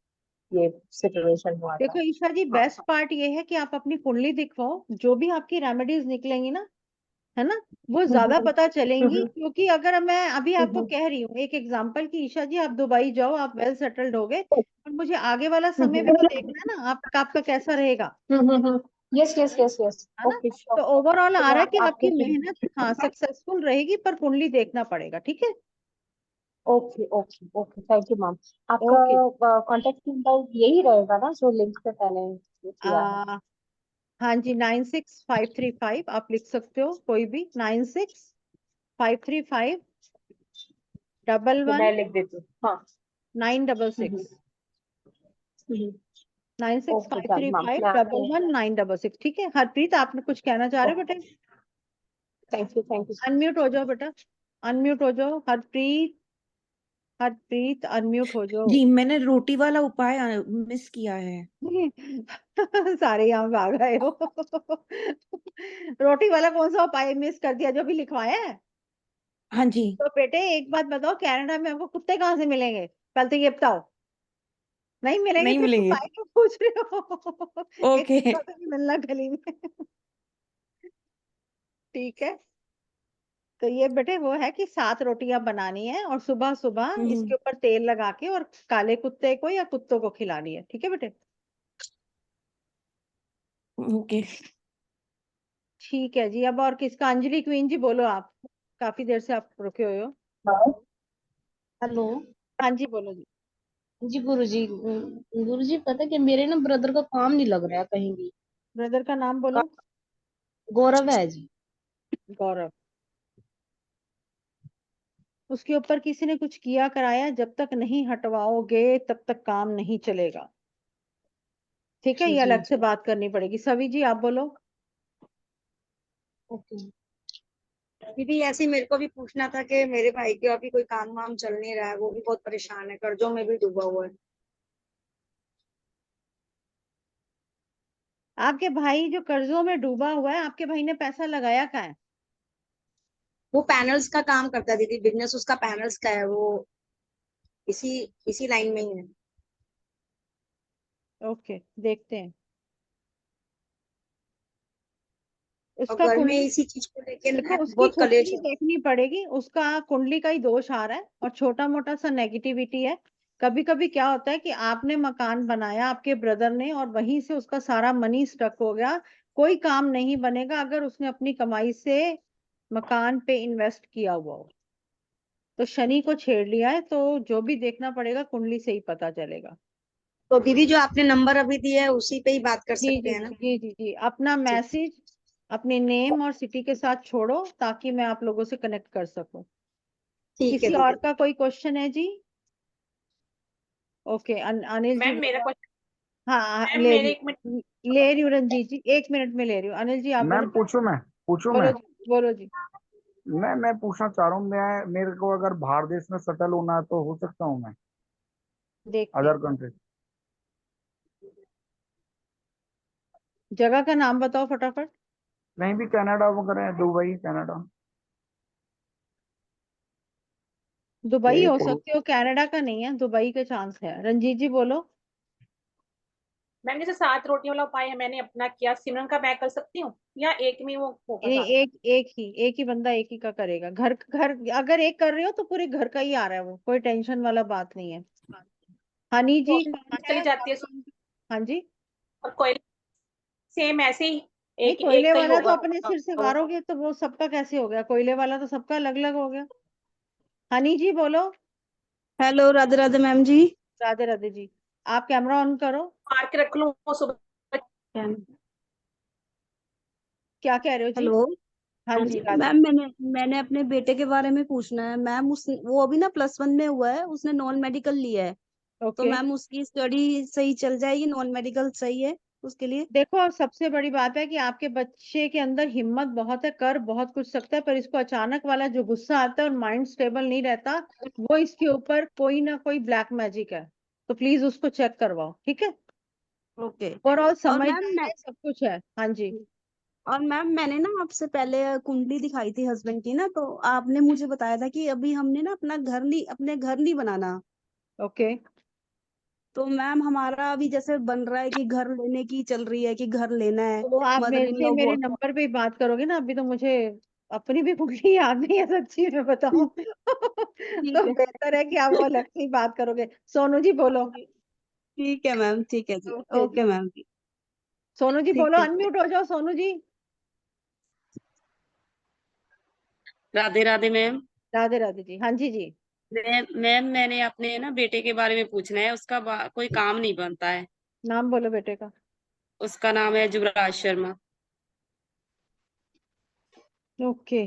ये सिचुएशन हुआ देखो था। ईशा जी हाँ बेस्ट पार्ट ये है कि आप अपनी कुंडली दिखवाओ, जो भी आपकी रेमेडीज निकलेंगी ना, है ना, वो ज्यादा पता चलेंगी। हम्म, क्योंकि अगर मैं अभी आपको हम्म, कह रही हूँ एक एग्जांपल कि ईशा जी आप दुबई जाओ, आप वेल सेटल्ड हो गए, और मुझे आगे वाला समय भी तो देखना है ना आपका कैसा रहेगा, यस यस यस यस। है ना। Okay sure. तो ओवरऑल तो आ मैं रहा है कि आपके आपकी मेहनत हाँ सक्सेसफुल रहेगी, पर कुंडली देखना पड़ेगा, ठीक है। Okay okay okay, thank you ma'am. Okay आपका कांटेक्ट नंबर यही रहेगा ना जो लिंक पे पहले किया है? आ, हाँ जी 96535 आप लिख सकते हो, कोई भी 96535 डबल कि वन मैं लिख देती हूँ, हाँ। 966 nine six okay five done three ma'am, five मैं डबल आपको। वन नाइन डबल सिक्स ठीक है। हरप्रीत आपने कुछ कहना चाह रहे हो बेटे? थैंक यू सो अनम्यूट हो जाओ बेटा, अनम्यूट हो जाओ। हरप्रीत, हरप्रीत अनम्यूट हो जाओ। जी मैंने रोटी वाला उपाय मिस किया है। सारे यहाँ भाग गए हो। रोटी वाला कौन सा उपाय मिस कर दिया जो भी लिखवाया है? हाँ जी। तो बेटे एक बात बताओ, कनाडा में हमको कुत्ते कहाँ से मिलेंगे, पहले तो ये बताओ। नहीं मिलेंगे नहीं फिर मिलेंगे। उपाय क्यों पूछ रहे हो? एक ओके। कुत्ता तो नहीं मिलना गली में। ठीक है, तो ये बेटे वो है कि 7 रोटियां बनानी है और सुबह सुबह इसके हम्म। ऊपर तेल लगा के और काले कुत्ते को या कुत्तों को खिलानी है, ठीक है बेटे। ओके। ठीक है जी, अब और किसका? अंजलि क्वीन जी बोलो आप, काफी देर से आप रुके हुए हो। हेलो। हाँ जी बोलो जी। जी गुरुजी पता है कि मेरे ना ब्रदर का काम नहीं लग रहा है कहीं भी। ब्रदर का नाम बोलो। गौरव है जी। गौरव। उसके ऊपर किसी ने कुछ किया कराया, जब तक नहीं हटवाओगे तब तक काम नहीं चलेगा, ठीक है। जी ये जी अलग से जी। बात करनी पड़ेगी। सवी जी आप बोलो। ओके। दीदी ऐसे ही मेरे को भी पूछना था कि मेरे भाई के अभी कोई काम वाम चल नहीं रहा है, वो भी बहुत परेशान है, कर्जों में भी डूबा हुआ है। आपके भाई जो कर्जों में डूबा हुआ है, आपके भाई ने पैसा लगाया कहाँ है? वो पैनल्स का काम करता है दीदी, बिजनेस उसका पैनल्स का है, वो इसी इसी लाइन में ही है। ओके देखते हैं और उसका घर में कुंडली। इसी चीज को लेके देखो उसकी बहुत कलेश कुंडली है। देखनी पड़ेगी, उसका कुंडली का ही दोष आ रहा है और छोटा मोटा सा नेगेटिविटी है। कभी कभी क्या होता है कि आपने मकान बनाया आपके ब्रदर ने और वहीं से उसका सारा मनी स्टक हो गया, कोई काम नहीं बनेगा अगर उसने अपनी कमाई से मकान पे इन्वेस्ट किया हुआ हो। तो शनि को छेड़ लिया है, तो जो भी देखना पड़ेगा कुंडली से ही पता चलेगा। तो दीदी जो आपने नंबर अभी दिया है उसी पे ही बात कर जी सकते जी हैं जी ना? जी जी जी, अपना जी मैसेज अपने नेम और सिटी के साथ छोड़ो ताकि मैं आप लोगों से कनेक्ट कर सकूं। किसी और का कोई क्वेश्चन है जी? ओके, अनिल जी मैम मेरा बोलो। क्वेश्चन, हाँ मैम ले मेरे रही एक मिनट, ले रही हूँ रंजीत जी, 1 मिनट में ले रही हूँ। अनिल जी आप मैम बोलो। पूछूं बोलो मैं जी, बोलो जी। मैं पूछना चाह रहा हूँ, मैं मेरे को अगर बाहर देश में सेटल होना है तो हो सकता हूँ मैं, देखते अदर हैं, कंट्री? जगह का नाम बताओ फटाफट। कहीं भी, कनाडा वगैरह, दुबई, कनाडा, दुबई यही हो पढ़ो। सकते हो, कनाडा का नहीं है, दुबई के चांस है। रंजीत जी बोलो। मैम जैसे 7 रोटियों वाला उपाय है मैंने अपना किया, सिमरन का मैं कर सकती हूँ या एक में वो होगा नहीं, सारा? एक ही बंदा एक ही का करेगा। घर घर अगर एक कर रहे हो तो पूरे घर का ही आ रहा है, वो कोई टेंशन वाला बात नहीं है। हनी जी कहाँ चली है? जाती है हाँ जी। और कोयले सेम ऐसे ही नहीं, एक कोयले एक का ही वाला तो होगा अपने सिर से वारोगे तो वो सबका कैसे हो गया? कोयले वाला तो सबका अलग अलग हो गया। हनी जी बोलो। हेलो, राधे राधे मैम जी। राधे राधे जी। आप कैमरा ऑन करो। मार के रख लूँ वो सुबह? क्या कह रहे हो जी? हेलो। हाँ हाँ जी जी राधे। मैम, मैंने अपने बेटे के बारे में पूछना है मैम। उस वो अभी ना +1 में हुआ है, उसने नॉन मेडिकल लिया है, तो ओके, मैम उसकी स्टडी सही चल जाएगी? नॉन मेडिकल सही है उसके लिए? देखो सबसे बड़ी बात है कि आपके बच्चे के अंदर हिम्मत बहुत है, कर बहुत कुछ सकता है, पर इसको अचानक वाला जो गुस्सा आता है और माइंड स्टेबल नहीं रहता, वो इसके ऊपर कोई ना कोई ब्लैक मैजिक है। तो प्लीज उसको चेक करवाओ, ठीक है? ओके। ओवरऑल और मैम समझदार है, सब कुछ है। हाँ जी। और मैम मैंने ना आपसे पहले कुंडली दिखाई थी हस्बैंड की ना, तो आपने मुझे बताया था कि अभी हमने ना अपने घर नहीं बनाना। ओके, तो मैम हमारा अभी जैसे बन रहा है कि घर लेने की चल रही है कि घर लेना है। तो आप मदर मेरे इन से लॉ मेरे नंबर पे ही बात करोगे ना? अभी तो मुझे अपनी भी कुंडली याद नहीं है, सच्ची में बताऊं। ठीक तो है। बेहतर है कि आप वो अलग से ही बात करोगे। सोनू जी बोलो। ठीक है मैम, ठीक है जी। ओके जी। ओके मैम जी। सोनू जी ठीक बोलो, है। अनम्यूट हो जाओ सोनू जी। राधे राधे मैम। राधे राधे जी। हाँ जी जी। मैम मैंने अपने ना बेटे के बारे में पूछना है, उसका कोई काम नहीं बनता है। नाम बोलो बेटे का। उसका नाम है युवराज शर्मा। ओके,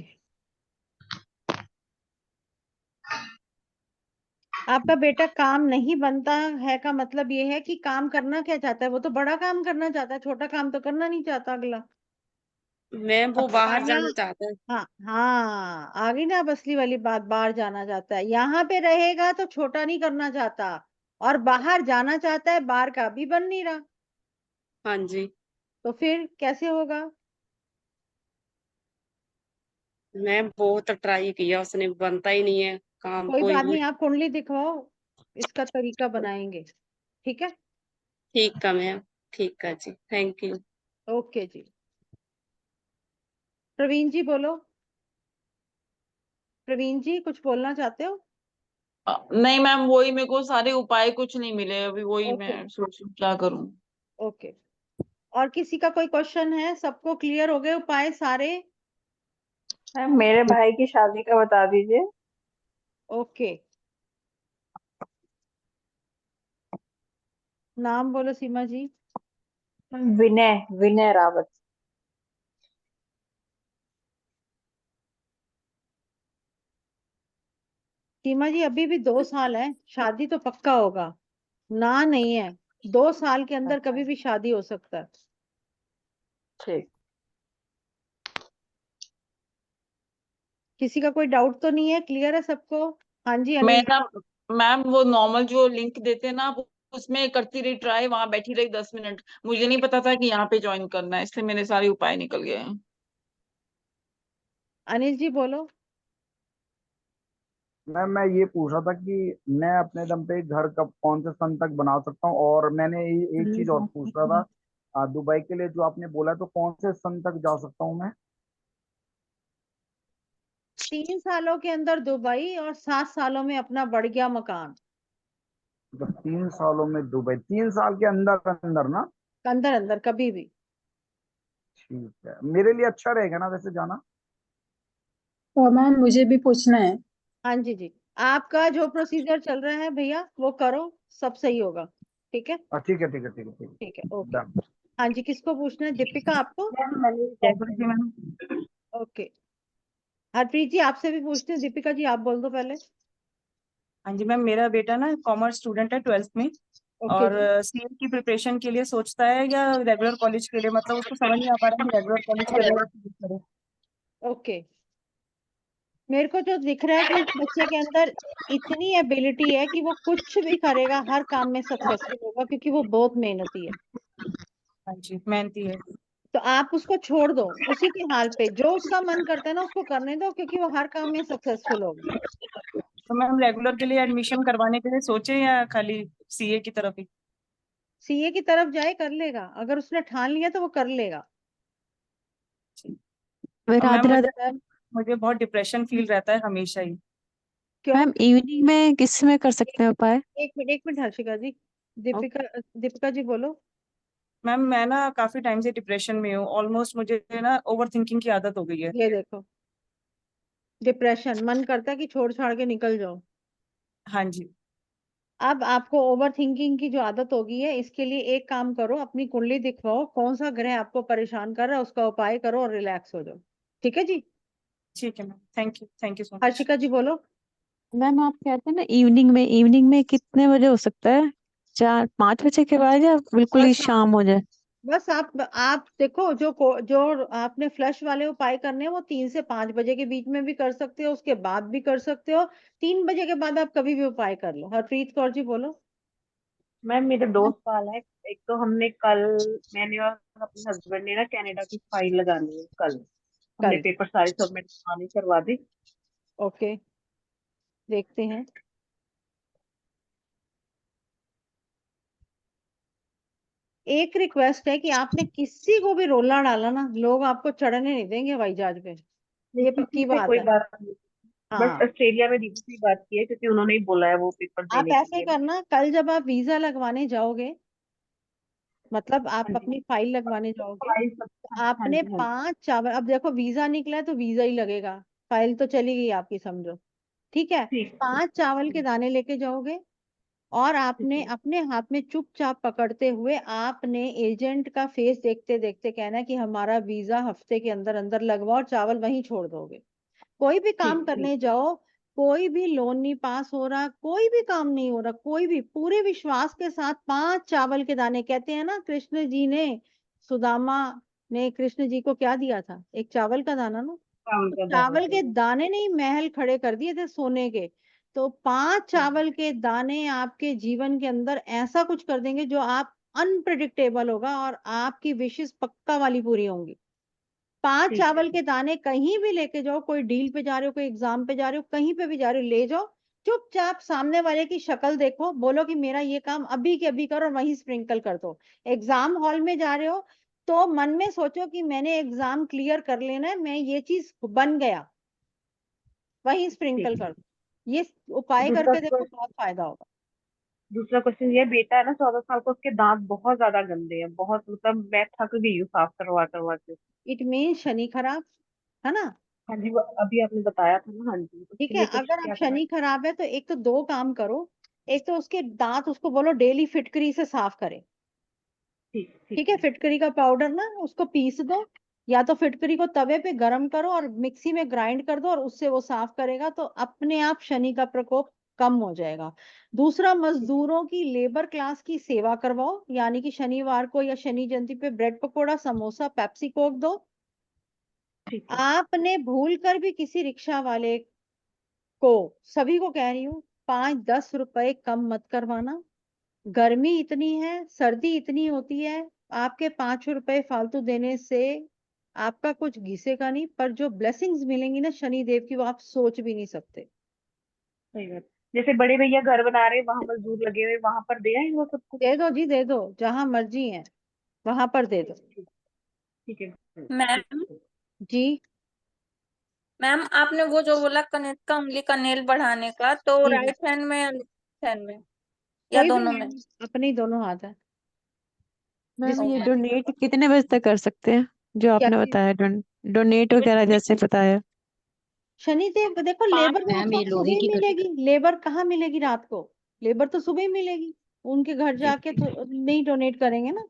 आपका बेटा काम नहीं बनता है का मतलब ये है कि काम करना क्या चाहता है? वो तो बड़ा काम करना चाहता है, छोटा काम तो करना नहीं चाहता अगला। मैम वो बाहर अगला, जाना चाहता है। हाँ हाँ, आ गई ना अब असली वाली बात। बाहर जाना चाहता है, यहाँ पे रहेगा तो छोटा नहीं करना चाहता, और बाहर जाना चाहता है, बाहर का भी बन नहीं रहा, हाँ जी। तो फिर कैसे होगा? मैम बहुत ट्राई किया उसने, बनता ही नहीं है काम कोई कोई बात भी। नहीं, आप कुंडली दिखवाओ, इसका तरीका बनाएंगे, ठीक है? ठीक है मैम, ठीक है जी, थैंक यू। ओके जी। प्रवीण जी बोलो। प्रवीण जी कुछ बोलना चाहते हो? नहीं मैम, वही मेरे को सारे उपाय कुछ नहीं मिले अभी, वही ओके मैं सोच रही हूँ क्या करूँ। ओके। और किसी का कोई क्वेश्चन है? सबको क्लियर हो गए उपाय सारे? मैम मेरे भाई की शादी का बता दीजिए। ओके, नाम बोलो सीमा जी। विनय विनय रावत। सीमा जी अभी भी 2 साल है, शादी तो पक्का होगा, ना नहीं है। 2 साल के अंदर अच्छा, कभी भी शादी हो सकता है। ठीक। किसी का कोई डाउट तो नहीं है? क्लियर है सबको? हाँ जी मैं अनिल ना जी। मैम वो नॉर्मल जो लिंक देते हैं ना, उसमें करती रही ट्राई, वहां बैठी रही 10 मिनट, मुझे नहीं पता था कि यहाँ पे ज्वाइन करना है, इसलिए मेरे सारे उपाय निकल गए हैं। अनिल जी बोलो। मैं ये पूछ रहा था कि मैं अपने दम पे घर कब कौन से सन तक बना सकता हूँ, और मैंने एक चीज और पूछ रहा था, दुबई के लिए जो आपने बोला, तो कौन से सन तक जा सकता हूँ मैं? 3 सालों के अंदर दुबई, और 7 सालों में अपना बढ़ गया मकान। तो 3 सालों में दुबई, 3 साल के अंदर अंदर ना? अंदर अंदर कभी भी। ठीक है, मेरे लिए अच्छा रहेगा ना वैसे जाना? और मैम मुझे भी पूछना है। हाँ जी जी। आपका जो प्रोसीजर चल रहा है भैया वो करो, सब सही होगा, ठीक है? ठीक है, ठीक है, ठीक है, ठीक ठीक है, है, ओके। डन। हाँ जी, किसको पूछना है? दीपिका आपको? मैम मैंने जैसे कि मैम ओके। हरप्रीत जी आपसे भी पूछते हैं, दीपिका जी आप बोल दो पहले। हाँ जी मैम, मेरा बेटा ना कॉमर्स स्टूडेंट है 12th में, ओके और जी। सीए की प्रिपरेशन के लिए सोचता है या रेगुलर कॉलेज के लिए, मतलब उसको समझ नहीं आ पा रहा है कि रेगुलर कॉलेज करे। ओके, मेरे को जो दिख रहा है कि उस बच्चे के अंदर इतनी एबिलिटी है कि वो कुछ भी करेगा, हर काम में सक्सेसफुल होगा, क्योंकि वो बहुत मेहनती है। हाँ जी, मेहनती है। तो आप उसको छोड़ दो उसी के हाल पे, जो उसका मन करता है ना उसको करने दो, क्योंकि वो हर काम में सक्सेसफुल होगा। तो मैम रेगुलर के लिए एडमिशन करवाने के लिए सोचे या खाली सीए की तरफ ही? सीए की तरफ जाए, कर लेगा, अगर उसने ठान लिया तो वो कर लेगा। और मैम राधे राधे। मुझे बहुत डिप्रेशन फील रहता है हमेशा ही। क्यों? मैम इवनिंग में किस में कर सकते हैं उपाय? एक मिनट हर्षिका जी, दीपिका जी बोलो। मैम मैं ना काफी टाइम से डिप्रेशन में हूँ, ऑलमोस्ट मुझे ना ओवर थिंकिंग की आदत हो गई है। ये देखो, डिप्रेशन, मन करता है कि छोड़ छाड़ के निकल जाओ। हाँ जी। अब आपको ओवर थिंकिंग की जो आदत होगी है, इसके लिए एक काम करो, अपनी कुंडली दिखवाओ, कौन सा ग्रह आपको परेशान कर रहा है उसका उपाय करो और रिलैक्स हो जाओ। ठीक है जी। ठीक है ma'am, thank you so much. Harshika ji बोलो। मैम आप कहते हैं ना इवनिंग में कितने बजे हो सकता है? 4-5 बजे के बाद या बिल्कुल ही बस शाम हो जाए? बस आप देखो, जो आपने फ्लश वाले उपाय करने हैं वो 3 से 5 बजे के बीच में भी कर सकते हो, उसके बाद भी कर सकते हो, 3 बजे के बाद आप कभी भी उपाय कर लो। हरप्रीत कौर जी बोलो। मैम मेरा 2 सवाल है। एक तो मैंने और अपने हस्बैंड ने ना कनाडा की फाइल लगानी है कल। हमने कल पेपर सारे सबमिट करवा दी। ओके, देखते हैं। एक रिक्वेस्ट है कि आपने किसी को भी रोला डाला ना, लोग आपको चढ़ने नहीं देंगे हवाई जहाज पे, ये किसी पक्की से बात कोई है। बात नहीं, बस हाँ, ऑस्ट्रेलिया में दीदी से बात की है क्योंकि उन्होंने ही बोला है वो पेपर आप देने के ऐसे लिए ना। करना, कल जब आप वीजा लगवाने जाओगे, मतलब आप हाँ जी। अपनी फाइल लगवाने जाओगे, फाइल सब। तो हाँ आपने जी हाँ जी। 5 चावल, अब देखो वीजा निकला है तो वीजा ही लगेगा, फाइल तो चली गई आपकी समझो। ठीक है, ठीक 5 चावल के दाने लेके जाओगे, और ठीक आपने है। अपने हाथ में चुपचाप पकड़ते हुए आपने एजेंट का फेस देखते देखते कहना है कि हमारा वीजा हफ्ते के अंदर अंदर लगवाओ, और चावल वहीं छोड़ दोगे। कोई भी काम ठीक ठीक। करने जाओ, कोई भी लोन नहीं पास हो रहा, कोई भी काम नहीं हो रहा, कोई भी, पूरे विश्वास के साथ 5 चावल के दाने, कहते हैं ना कृष्ण जी ने, सुदामा ने कृष्ण जी को क्या दिया था? एक चावल का दाना ना। काम तो का दाना चावल के चाहिए। दाने ने ही महल खड़े कर दिए थे सोने के। तो 5 चावल के दाने आपके जीवन के अंदर ऐसा कुछ कर देंगे जो आप अनप्रिडिक्टेबल होगा, और आपकी विशेष पक्का वाली पूरी होंगी। 5 ठीक है। चावल के दाने कहीं भी लेके जाओ, कोई डील पे जा रहे हो, कोई एग्जाम पे जा रहे हो, कहीं पे भी जा रहे हो, ले जाओ, चुपचाप सामने वाले की शक्ल देखो, बोलो कि मेरा ये काम अभी के अभी करो, और वहीं स्प्रिंकल कर दो। एग्जाम हॉल में जा रहे हो तो मन में सोचो कि मैंने एग्जाम क्लियर कर लेना है, मैं ये चीज बन गया, वहीं स्प्रिंकल ठीक कर है। दो। ये उपाय दूसरा करके देखो, बहुत फायदा होगा। दूसरा क्वेश्चन ये, बेटा है ना 14 साल का, उसके दांत बहुत ज्यादा गंदे हैं, बहुत, मतलब मैं थक गई हूँ साफ करवा करवा के। इट मीन शनि खराब है ना। हाँ जी, वो अभी आपने बताया था ना। हाँ जी, ठीक उसके है, लिए कुछ अगर आप क्या करना शनि खराब है तो एक तो 2 काम करो, एक तो उसके दांत, उसको बोलो डेली फिटकरी से साफ करे। ठीक ठीक ठीक है, है। फिटकरी का पाउडर ना उसको पीस दो, या तो फिटकरी को तवे पे गरम करो और मिक्सी में ग्राइंड कर दो, और उससे वो साफ करेगा, तो अपने आप शनि का प्रकोप कम हो जाएगा। दूसरा, मजदूरों की, लेबर क्लास की सेवा करवाओ, यानी कि शनिवार को या शनि जयंती पे bread pakora, samosa, Pepsi Coke दो। ठीक है। आपने भूल कर भी किसी रिक्शा वाले को, सभी को कह रही हूँ, 5-10 रुपए कम मत करवाना। गर्मी इतनी है, सर्दी इतनी होती है, आपके 5 रुपए फालतू देने से आपका कुछ घिसेगा नहीं, पर जो ब्लेसिंग्स मिलेंगी ना शनि देव की, वो आप सोच भी नहीं सकते। सही बात। जैसे बड़े भैया घर बना रहे, वहां मजदूर लगे हुए, वहां पर दे आए वो सब कुछ। दे दो जी, दे दो, जहां मर्जी है वहां पर दे दो। ठीक ठीक है। मैम जी। मैम आपने वो जो बोला कनेक्ट का उंगली का नेल बढ़ाने का, तो जी जी, राइट हैंड में या लेफ्ट हैंड में या कोई भी दोनों में? हैंड, अपने ही दोनों हाथ है, मैम ये जिसमें मर्जी डोनेट करवाओ। कितने बजे तक कर सकते हैं जो क्या आपने चीज? बताया, डोनेट वगैरह जैसे बताया? शनि देव देखो, 5 लेबर तो मैम आपको ये सुबह लोहे ही की घड़ी। मिलेगी, लेबर कहाँ मिलेगी रात को? लेबर तो सुबह ही मिलेगी, उनके घर जाके तो नहीं डोनेट करेंगे ना।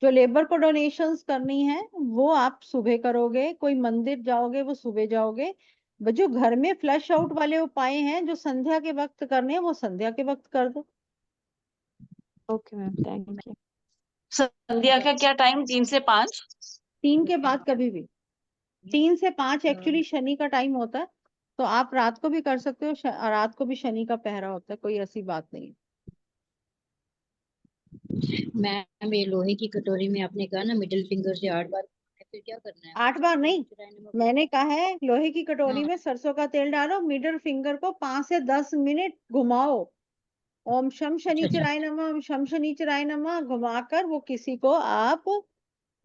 जो लेबर को डोनेशंस करनी है वो आप सुबह करोगे, कोई मंदिर जाओगे वो सुबह जाओगे, जो घर में फ्लश आउट वाले उपाय हैं जो संध्या के वक्त करने हैं वो संध्या के वक्त कर दो। Okay ma'am, thank you. संध्या का क्या टाइम? 3 से 5? 3 के बाद कभी भी। 3 से 5 एक्चुअली शनि का टाइम होता है, तो आप रात को भी कर सकते हो। रात को भी शनि का पहरा होता है, कोई ऐसी बात नहीं है। मैम ये लोहे की कटोरी में आपने कहा ना मिडिल फिंगर से 8 बार, फिर क्या करना है? 8 बार नहीं, मैंने कहा है लोहे की कटोरी हाँ। में सरसों का तेल डालो, मिडिल फिंगर को 5 से 10 मिनट घुमाओ, ओम शम शनिचराय नमः, ओम शम शनिचराय नमः घुमाकर वो किसी को आप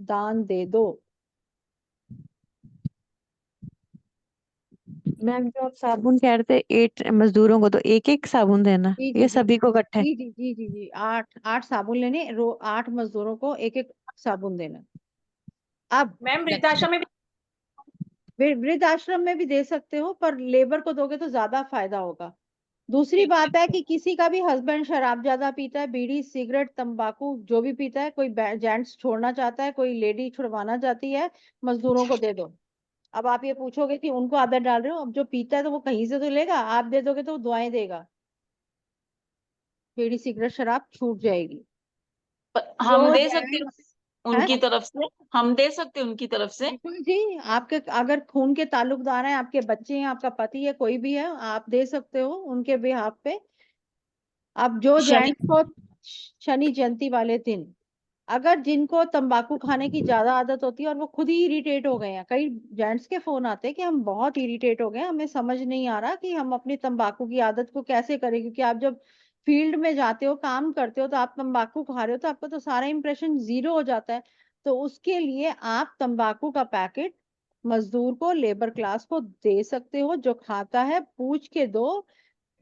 दान दे दो। मैम जो आप साबुन कह रहे थे 8 मजदूरों को, तो एक एक साबुन देना जी जी ये जी सभी को इकट्ठे? जी जी जी जी जी 8 साबुन लेने, 8 मजदूरों को एक एक साबुन देना। अब मैम वृद्धाश्रम में भी वृद्धाश्रम में भी दे सकते हो, पर लेबर को दोगे तो ज्यादा फायदा होगा। दूसरी बात है कि किसी का भी हस्बैंड शराब ज्यादा पीता है, बीड़ी सिगरेट तंबाकू जो भी पीता है, कोई जेंट्स छोड़ना चाहता है, कोई लेडी छुड़वाना चाहती है, मजदूरों को दे दो। अब आप ये पूछोगे कि उनको आदत डाल रहे हो, अब जो पीता है तो वो कहीं से तो लेगा, आप दे दोगे तो वो दुआएं देगा, बीड़ी सिगरेट शराब छूट जाएगी। हम जो दे सकते हैं जेंट्स उनकी तरफ से? हम दे सकते हैं उनकी तरफ से? बिल्कुल जी, आपके अगर खून के ताल्लुकदार हैं, आपके बच्चे हैं, आपका पति है, कोई भी है, आप दे सकते हो उनके बिहाफ पे। अब जो शनि जेंट्स को शनि जयंती वाले दिन, अगर जिनको तंबाकू खाने की ज्यादा आदत होती है और वो खुद ही इरिटेट हो गए हैं, कई जेंट्स के फोन आते हैं कि हम बहुत इरिटेट हो गए हैं, हमें समझ नहीं आ रहा कि हम अपनी तंबाकू की आदत को कैसे करें, क्योंकि आप जब फील्ड में जाते हो, काम करते हो, तो आप तंबाकू खा रहे हो तो आपका तो सारा इंप्रेशन जीरो हो जाता है। तो उसके लिए आप तंबाकू का पैकेट मजदूर को, लेबर क्लास को दे सकते हो, जो खाता है पूछ के दो,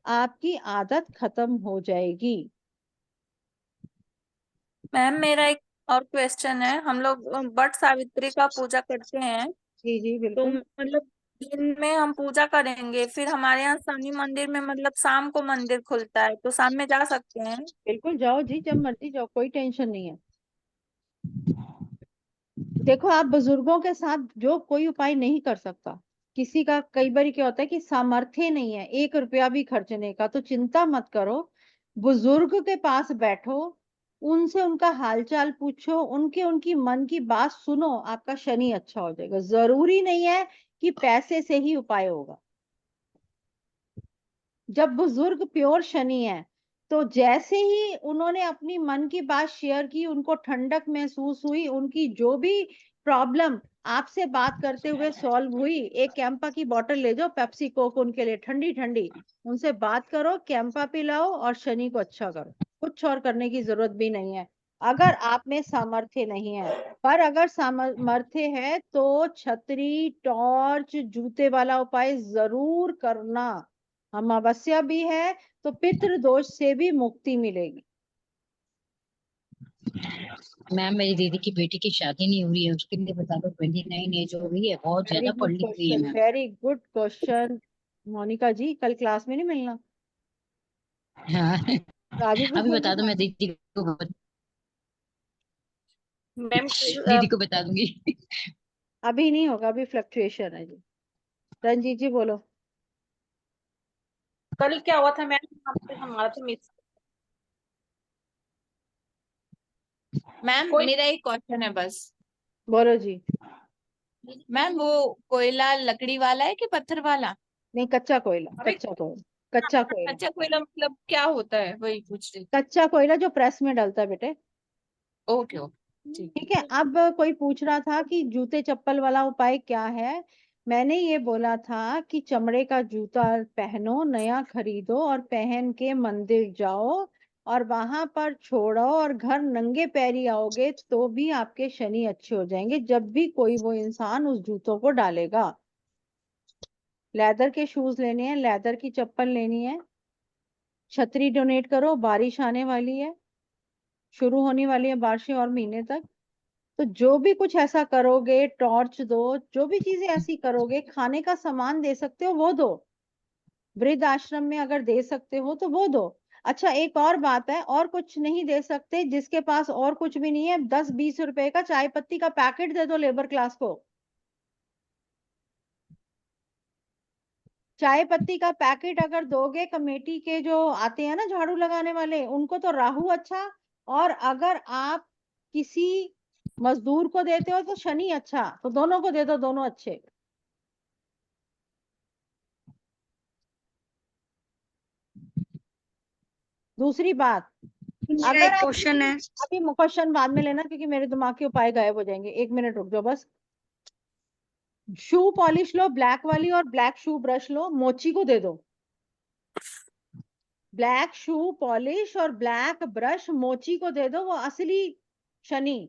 आपकी आदत खत्म हो जाएगी। मैम मेरा एक और क्वेश्चन है। हम लोग वट सावित्री का पूजा करते हैं, जी जी तो बिल्कुल मतलब दिन में हम पूजा करेंगे, फिर हमारे यहाँ शनि मंदिर में मतलब शाम को मंदिर खुलता है, तो शाम में जा सकते हैं? बिल्कुल जाओ जी, जब मर्जी जाओ, कोई टेंशन नहीं है। देखो, आप बुजुर्गों के साथ जो कोई उपाय नहीं कर सकता, किसी का कई बार क्या होता है कि सामर्थ्य नहीं है 1 रुपया भी खर्चने का, तो चिंता मत करो, बुजुर्ग के पास बैठो, उनसे उनका हालचाल पूछो, उनकी मन की बात सुनो, आपका शनि अच्छा हो जाएगा। जरूरी नहीं है कि पैसे से ही उपाय होगा। जब बुजुर्ग प्योर शनि है, तो जैसे ही उन्होंने अपनी मन की बात शेयर की, उनको ठंडक महसूस हुई, उनकी जो भी प्रॉब्लम आपसे बात करते हुए सॉल्व हुई, एक कैंपा की बोतल ले जाओ, पेप्सी कोक उनके लिए ठंडी ठंडी, उनसे बात करो, कैंपा पिलाओ और शनि को अच्छा करो। कुछ और करने की जरूरत भी नहीं है, अगर आप में सामर्थ्य नहीं है। पर अगर सामर्थ्य है तो छतरी, टॉर्च, जूते वाला उपाय जरूर करना। अमावस्या भी है तो पितृ दोष से भी मुक्ति मिलेगी। मैम मेरी दीदी की बेटी की शादी नहीं हो रही है, उसके लिए बता दो। 29 एज हो गई है, बहुत वेरी ज्यादा पढ़ गुड लिख रही है question, ma'am. Very good question Monika ji, कल क्लास में नहीं मिलना? हाँ तो आज ही पूछ अभी लो बता दो, उनसे। मैं मैम दीदी को बता दूंगी। अभी नहीं होगा, अभी फ्लक्चुएशन है जी। रंजीत जी बोलो। कल क्या हुआ था मैम, हमारा तो मिस। मैम मेरा एक क्वेश्चन है बस। बोलो जी। मैम वो कोयला लकड़ी वाला है कि पत्थर वाला? नहीं, कच्चा कोयला, अबे कच्चा कोयला, कच्चा कोयला। कच्चा कोयला मतलब क्या होता है, वही पूछ रही थी। कच्चा कोयला जो प्रेस में डलता है बेटे। ओके ओके ठीक। ठीक है। अब कोई पूछ रहा था कि जूते चप्पल वाला उपाय क्या है, मैंने ये बोला था कि चमड़े का जूता पहनो, नया खरीदो और पहन के मंदिर जाओ और वहां पर छोड़ो, और घर नंगे पैरी आओगे तो भी आपके शनि अच्छे हो जाएंगे, जब भी कोई वो इंसान उस जूतों को डालेगा। लेदर के शूज लेने हैं, लेदर की चप्पल लेनी है, छतरी डोनेट करो, बारिश आने वाली है, शुरू होने वाली है बारिशें और महीने तक। तो जो भी कुछ ऐसा करोगे, टॉर्च दो, जो भी चीजें ऐसी करोगे, खाने का सामान दे सकते हो वो दो, वृद्ध आश्रम में अगर दे सकते हो तो वो दो। अच्छा, एक और बात है, और कुछ नहीं दे सकते, जिसके पास और कुछ भी नहीं है, 10-20 रुपए का चाय पत्ती का पैकेट दे दो लेबर क्लास को। चाय पत्ती का पैकेट अगर दोगे कमेटी के जो आते हैं ना झाड़ू लगाने वाले, उनको तो राहु अच्छा, और अगर आप किसी मजदूर को देते हो तो शनि अच्छा, तो दोनों को दे दो, दोनों अच्छे। दूसरी बात, मेरा अगर एक आप क्वेश्चन है। अभी क्वेश्चन बाद में लेना, क्योंकि मेरे दिमाग के उपाय गायब हो जाएंगे, 1 मिनट रुक जाओ बस। शू पॉलिश लो ब्लैक वाली, और ब्लैक शू ब्रश लो, मोची को दे दो। ब्लैक शू पॉलिश और ब्लैक ब्रश मोची को दे दो, वो असली शनि।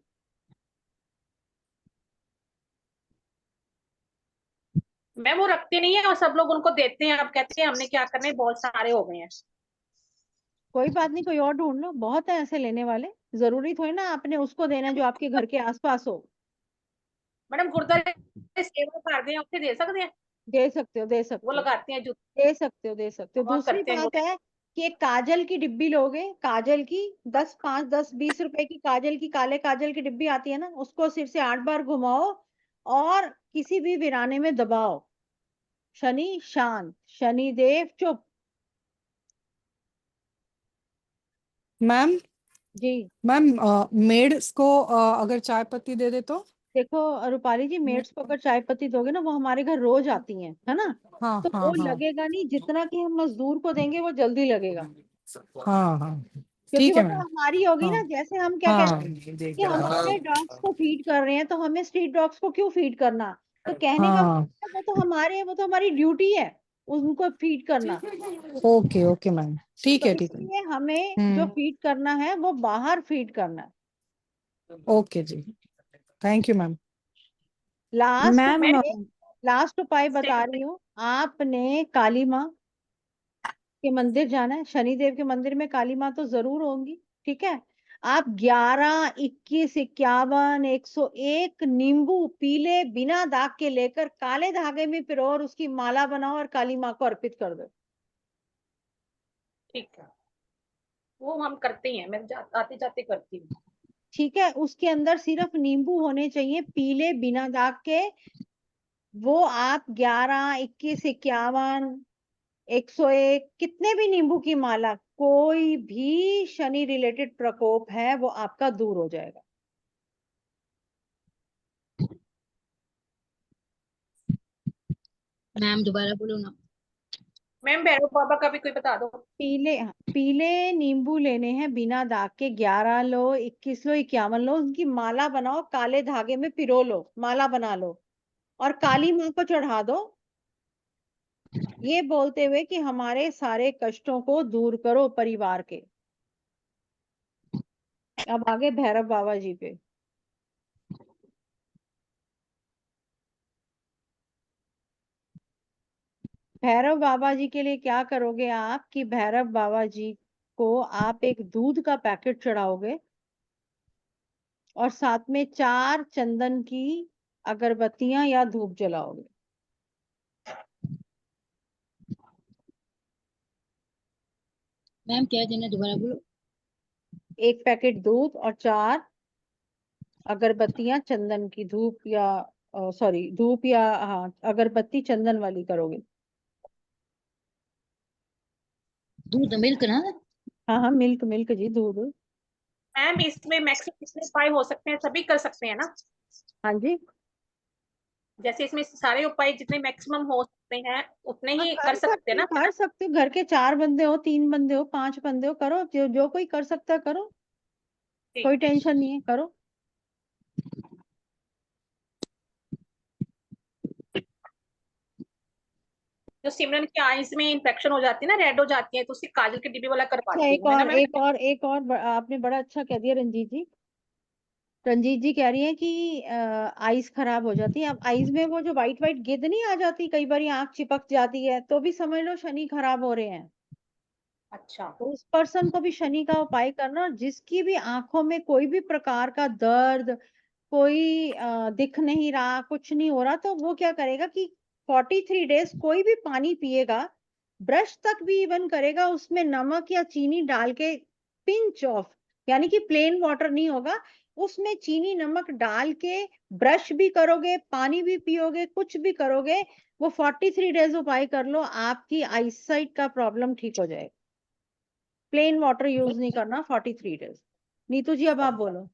मैम वो रखते नहीं है और सब लोग उनको देते हैं, अब कहते हैं हमने क्या करना है, बहुत सारे हो गए हैं। कोई बात नहीं, कोई और ढूंढ लो, बहुत है ऐसे लेने वाले, जरूरी थोड़ी ना आपने उसको देना जो आपके घर के आसपास हो। मैडम गुरुद्वारे सेवा करते हैं, उससे दे सकते हैं, दे सकते हो, दे वो सकते हो, लगाते हैं जो दे सकते हो, दे सकते हो। बहुत दूसरी करते हैं बात है कि एक काजल की डिब्बी लोगे, काजल की 5, 10, 20 रुपए की काजल की, काले काजल की डिब्बी आती है ना, उसको सिर से 8 बार घुमाओ और किसी भी वीराने में दबाओ। शनि शांत, शनि देव चुप। मैम जी मैम मेड्स को अगर चाय पत्ती दे दे तो? देखो रूपाली जी, मेड्स को अगर चाय पत्ती दोगे ना, वो हमारे घर रोज आती हैं, है ना, हाँ तो हाँ वो हाँ लगेगा नहीं जितना कि हम मजदूर को देंगे, वो जल्दी लगेगा, हाँ हाँ, क्योंकि ठीक वो है तो मैम। हमारी होगी हाँ ना। जैसे हम क्या कहते हाँ हैं कि हम अपने डॉग्स को फीड कर रहे हैं, तो हमें स्ट्रीट डॉग्स को क्यों फीड करना, तो कहने का हाँ, मतलब वो तो हमारे, वो तो हमारी ड्यूटी है उनको फीड करना। ओके ओके मैम, ठीक तो है ठीक है। इसलिए हमें जो फीड करना है वो बाहर फीड करना है। ओके जी, thank you ma'am. Last ma'am last उपाय बता रही हूँ, आपने काली माँ के मंदिर जाना है, शनिदेव के मंदिर में काली माँ तो जरूर होंगी, ठीक है। आप 11, 21, 51, 101 नींबू पीले बिना दाग के लेकर काले धागे में पिरो और उसकी माला बनाओ और काली माँ को अर्पित कर दो। ठीक है, वो हम करते ही हैं, मैं आते जाते करती हूँ। ठीक है, उसके अंदर सिर्फ नींबू होने चाहिए पीले बिना दाग के। वो आप 11, 21, 51, 101 कितने भी नींबू की माला, कोई भी शनि रिलेटेड प्रकोप है वो आपका दूर हो जाएगा। मैम दोबारा बोलो ना। मैम भैरव बाबा का भी कोई बता दो। पीले नींबू लेने हैं बिना दाग के, 11 लो, 21 लो, 51 लो, उनकी माला बनाओ, काले धागे में पिरो लो, माला बना लो और काली माँ को चढ़ा दो, ये बोलते हुए कि हमारे सारे कष्टों को दूर करो परिवार के। अब आगे भैरव बाबा जी पे। भैरव बाबा जी के लिए क्या करोगे आप कि भैरव बाबा जी को आप एक दूध का पैकेट चढ़ाओगे और साथ में 4 चंदन की अगरबत्तियां या धूप जलाओगे। मैम क्या देना, दोबारा बोलो। एक पैकेट दूध और 4 अगरबत्तियां चंदन की, धूप या सॉरी धूप या हाँ अगरबत्ती चंदन वाली करोगे। दूध मिल्क ना? हाँ हाँ मिल्क, मिल्क जी, दूध। मैम इसमें मैक्सिमम कितने उपाय हो सकते हैं, सभी कर सकते हैं ना? हाँ जी, जैसे इसमें सारे उपाय जितने मैक्सिमम हो सकते हैं उतने हाँ ही कर कर सकते सकते हैं हो, ना? कर सकते हो। घर के 4 बंदे हो, 3 बंदे हो, 5 बंदे हो, करो, जो जो कोई कर सकता है करो, कोई टेंशन नहीं है, करो। जो सिमरन की आईज में इंफेक्शन हो जाती है ना, रेड हो जाती है, तो उसकी काजल की डिब्बी वाला अच्छा करवाती एक हूँ, है ना और मैम? आपने बड़ा अच्छा कह दिया रंजीत जी। रंजीत जी कह रही है कि आईज खराब हो जाती है। अब आईज में वो जो वाइट वाइट गिद नहीं आ जाती, कई बार आंख चिपक जाती है, तो भी समझ लो शनि खराब हो रहे हैं। अच्छा, तो उस पर्सन को भी शनि का उपाय करना, और जिसकी भी आंखों में कोई भी प्रकार का दर्द, कोई दिख नहीं रहा, कुछ नहीं हो रहा, तो वो क्या करेगा कि 43 डेज कोई भी पानी पिएगा, ब्रश तक भी इवन करेगा, उसमें नमक या चीनी डाल के पिंच ऑफ, यानी कि प्लेन वाटर नहीं होगा, उसमें चीनी नमक डाल के ब्रश भी करोगे, पानी भी पियोगे, कुछ भी करोगे, वो 43 डेज उपाय कर लो, आपकी आईसाइट का प्रॉब्लम ठीक हो जाएगा। प्लेन वाटर यूज नहीं करना 43 डेज। नीतू जी अब आप बोलो।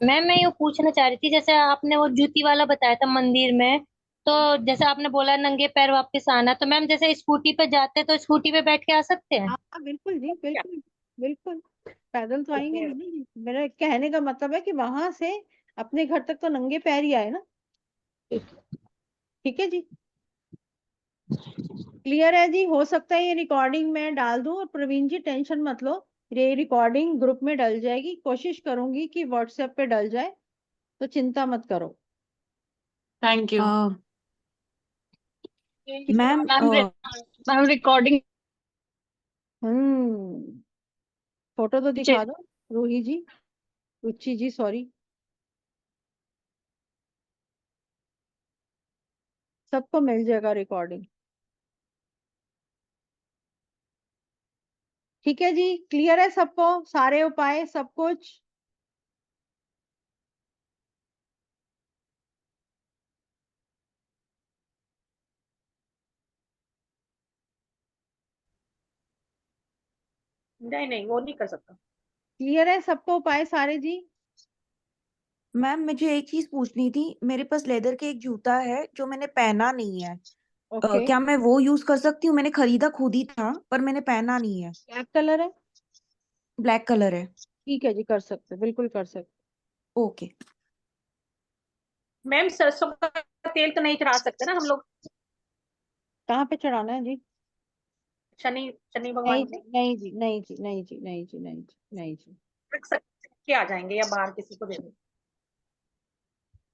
मैम मैं ये पूछना चाह रही थी, जैसे आपने वो जूती वाला बताया था मंदिर में, तो जैसे आपने बोला नंगे पैर वापस आना, तो मैम जैसे स्कूटी पे जाते तो स्कूटी पे बैठ के आ सकते हैं? हाँ बिल्कुल जी, बिल्कुल बिल्कुल, पैदल तो आएंगे नहीं ना जी। मेरा कहने का मतलब है कि वहां से अपने घर तक तो नंगे पैर ही आए ना। ठीक है जी, क्लियर है जी। हो सकता है ये रिकॉर्डिंग मैं डाल दूं, और प्रवीण जी टेंशन मत लो, ये रिकॉर्डिंग ग्रुप में डल जाएगी, कोशिश करूंगी कि व्हाट्सएप पे डल जाए, तो चिंता मत करो। Thank you. Ma'am ma'am recording photo तो दिखा दो रूही जी, रुचि जी सॉरी। सबको मिल जाएगा रिकॉर्डिंग। ठीक है जी, क्लियर है सबको, सारे उपाय सब कुछ? नहीं नहीं, वो नहीं कर सकता। क्लियर है सबको उपाय सारे जी? मैम मुझे एक चीज पूछनी थी, मेरे पास लेदर के एक जूता है जो मैंने पहना नहीं है। ओके। क्या मैं वो यूज कर सकती हूँ? मैंने खरीदा खुद ही था पर मैंने पहना नहीं है। ब्लैक कलर है? ब्लैक कलर है। ठीक है जी, कर सकते, बिल्कुल कर सकते। ओके। मैम सरसों का तेल तो नहीं चढ़ा सकते ना हम लोग? कहाँ पे चढ़ाना है जी? शनि शनि नहीं भगवान जी, को नहीं जी, नहीं जी, नहीं जी, नहीं जी, नहीं जी, नहीं जी। रख सकते के आ जाएंगे, या बाहर किसी को दे देंगे?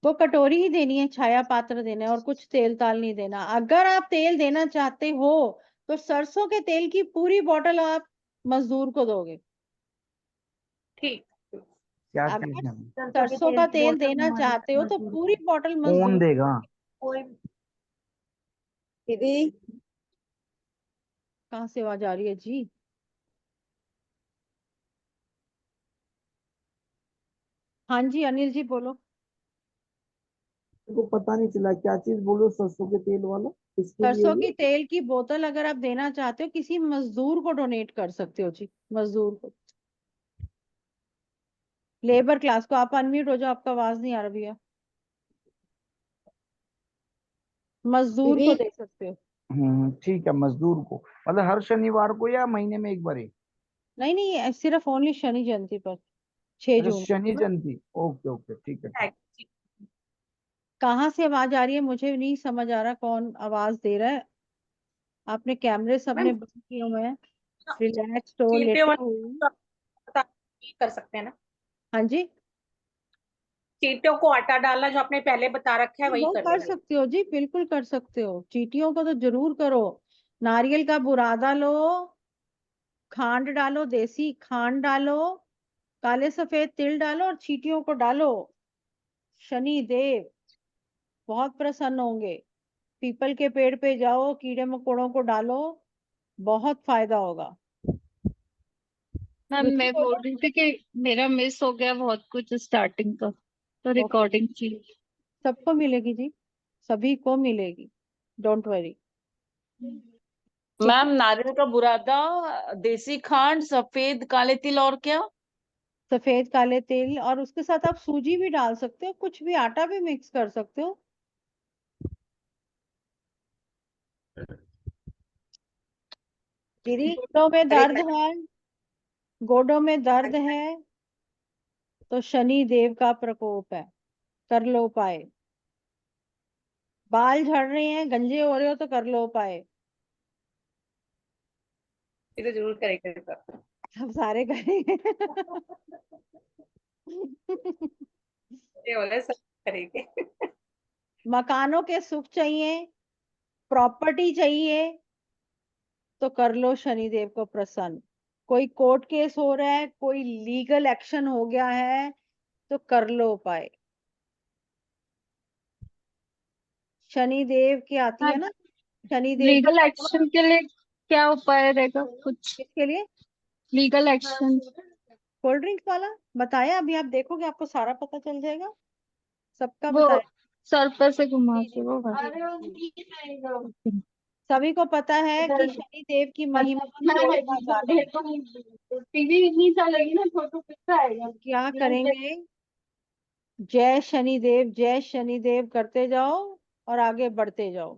वो कटोरी ही देनी है, छाया पात्र देना है, और कुछ तेल ताल नहीं देना। अगर आप तेल देना चाहते हो तो सरसों के तेल की पूरी बोतल आप मजदूर को दोगे। ठीक। क्या अगर चीज है? सरसों का तेल देना चाहते हो तो पूरी बोतल कौन मजदूर। देगा? दीदी कहाँ से आवाज आ रही है जी? हाँ जी अनिल जी बोलो। को पता नहीं चला क्या चीज बोलो, सरसों के तेल वाला किसके लिए सरसों ये? की तेल की बोतल अगर आप देना चाहते हो, किसी मजदूर को डोनेट कर सकते हो जी, मजदूर को, लेबर क्लास को। आप अनम्यूट हो जाओ, आपका आवाज नहीं आ रहा भैया। मजदूर को दे सकते हो। ठीक है, मजदूर को मतलब हर शनिवार को या महीने में एक बार ही? नहीं नहीं, सिर्फ ओनली शनि जयंती पर, 6 अच्छा, जून शनि को। जयंती। ओके ओके, ठीक है। कहाँ से आवाज आ रही है मुझे नहीं समझ आ रहा, कौन आवाज दे रहा है? आपने कैमरे सबने मैम बंद किए हुए हैं, रिलैक्स हो, चीरते लेटे वाला हुए हैं। कर सकते हैं ना? हाँ जी, चींटियों को आटा डालना जो आपने पहले बता रखा है वही वो कर कर लेना। सकते हो जी, बिल्कुल कर सकते हो। चींटियों को तो जरूर करो। नारियल का बुरादा लो, खांड डालो, देसी खांड डालो, काले सफेद तिल डालो, और चींटियों को डालो। शनि देव बहुत प्रसन्न होंगे। पीपल के पेड़ पे जाओ, कीड़े मकोड़ों को डालो, बहुत फायदा होगा। मैम रुचि मैं बोल बोलो। रही थी कि मेरा मिस हो गया बहुत कुछ स्टार्टिंग का, तो ओके, रिकॉर्डिंग चाहिए। सबको मिलेगी जी, सभी को मिलेगी, डोंट वरी। ठीक मैम है, नारियल का बुरादा, देसी खांड, सफेद काले तिल और क्या? सफेद काले तिल, और उसके साथ आप सूजी भी डाल सकते हो, कुछ भी, आटा भी मिक्स कर सकते हो। दीदी गोडों में हरे दर्द है, गोडों में दर्द है तो शनि देव का प्रकोप है, कर लो उपाय। बाल झड़ रहे हैं, गंजे हो रहे हो, तो कर लो उपाय। ये तो जरूर करेंगे सर। हम सारे करेंगे। ये वाला सब करेंगे। मकानों के सुख चाहिए, प्रॉपर्टी चाहिए, तो कर लो शनिदेव को प्रसन्न। कोई कोर्ट केस हो रहा है, कोई लीगल एक्शन हो गया है, तो कर लो उपाय। शनिदेव की आती है ना, शनिदेव लीगल एक्शन के लिए क्या उपाय रहेगा कुछ? किसके लिए? लीगल एक्शन कोल्ड ड्रिंक्स वाला बताया, अभी आप देखोगे आपको सारा पता चल जाएगा, सबका वो बताया। सर पे से घुमा के वो सभी को पता है कि शनि देव की महिमा तोड़ना जाने। टीवी नहीं चलेगी ना, फोटो कितना आएगा। क्या करेंगे, जय शनिदेव जय शनिदेव करते जाओ और आगे बढ़ते जाओ।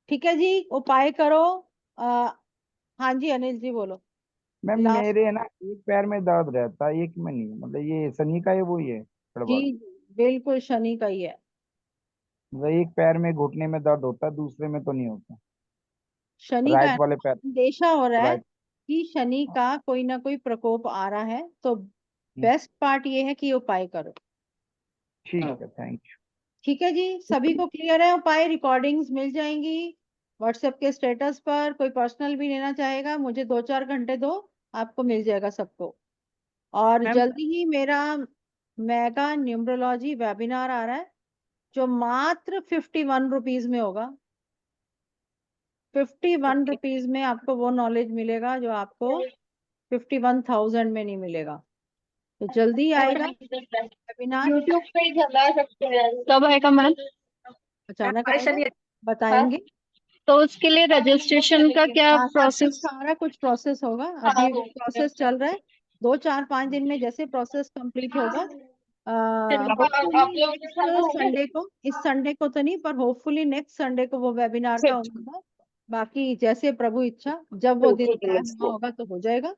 ठीक है जी, उपाय करो। हाँ जी अनिल जी बोलो। Ma'am last. मेरे ना एक पैर में दर्द रहता है, एक में नहीं, मतलब ये शनि का है वो ही है गड़बड़। जी बिल्कुल शनि का ही है। मतलब एक पैर में घुटने में दर्द होता है, दूसरे में तो नहीं होता। शनि का राइट वाले पैर। अंदेशा हो रहा है राइट। कि शनि का कोई ना कोई प्रकोप आ रहा है, तो बेस्ट पार्ट ये है कि ये उपाय करो। ठीक है, थैंक यू। ठीक है जी, सभी को क्लियर है उपाय? रिकॉर्डिंग्स मिल जाएंगी व्हाट्सएप के स्टेटस पर। कोई पर्सनल भी लेना चाहेगा मुझे 2-4 घंटे दो, आपको मिल जाएगा सबको। और मैम जल्दी ही मेरा मेगा न्यूमरोलॉजी वेबिनार आ रहा है, जो मात्र 51 रुपीज में होगा। 51 रुपीज में आपको वो नॉलेज मिलेगा जो आपको 51,000 में नहीं मिलेगा। तो जल्दी आएगा वेबिनार। यूट्यूब पे ही चला सकते हैं। कब आएगा मैम? अचानक हमारे आएगा, शनि बताएंगे। तो उसके लिए रजिस्ट्रेशन का क्या हाँ, सब कुछ प्रोसेस? सारा कुछ प्रोसेस होगा, अभी वो प्रोसेस चल रहा है। 2-4-5 दिन में जैसे प्रोसेस कंप्लीट होगा, होपफुली नेक्स्ट संडे को, इस संडे को तो नहीं पर होपफुली नेक्स्ट संडे को वो वेबिनार का होगा। बाकी जैसे प्रभु इच्छा, जब वो दिन तय हुआ होगा तो हो जाएगा।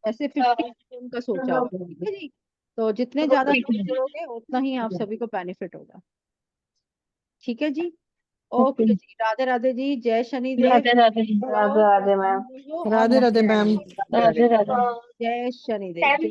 ऐसे 15 जून का सोचा हुआ है, ठीक है जी। तो जितने ज्यादा लोग जुड़ोगे उतना ही आप सभी को बेनिफिट होगा। ठीक है जी, ओके जी, राधे राधे जी, जय शनिदेव। राधे राधे। राधे राधे मैम। और राधे राधे मैम। राधे राधे। जय शनिदेव।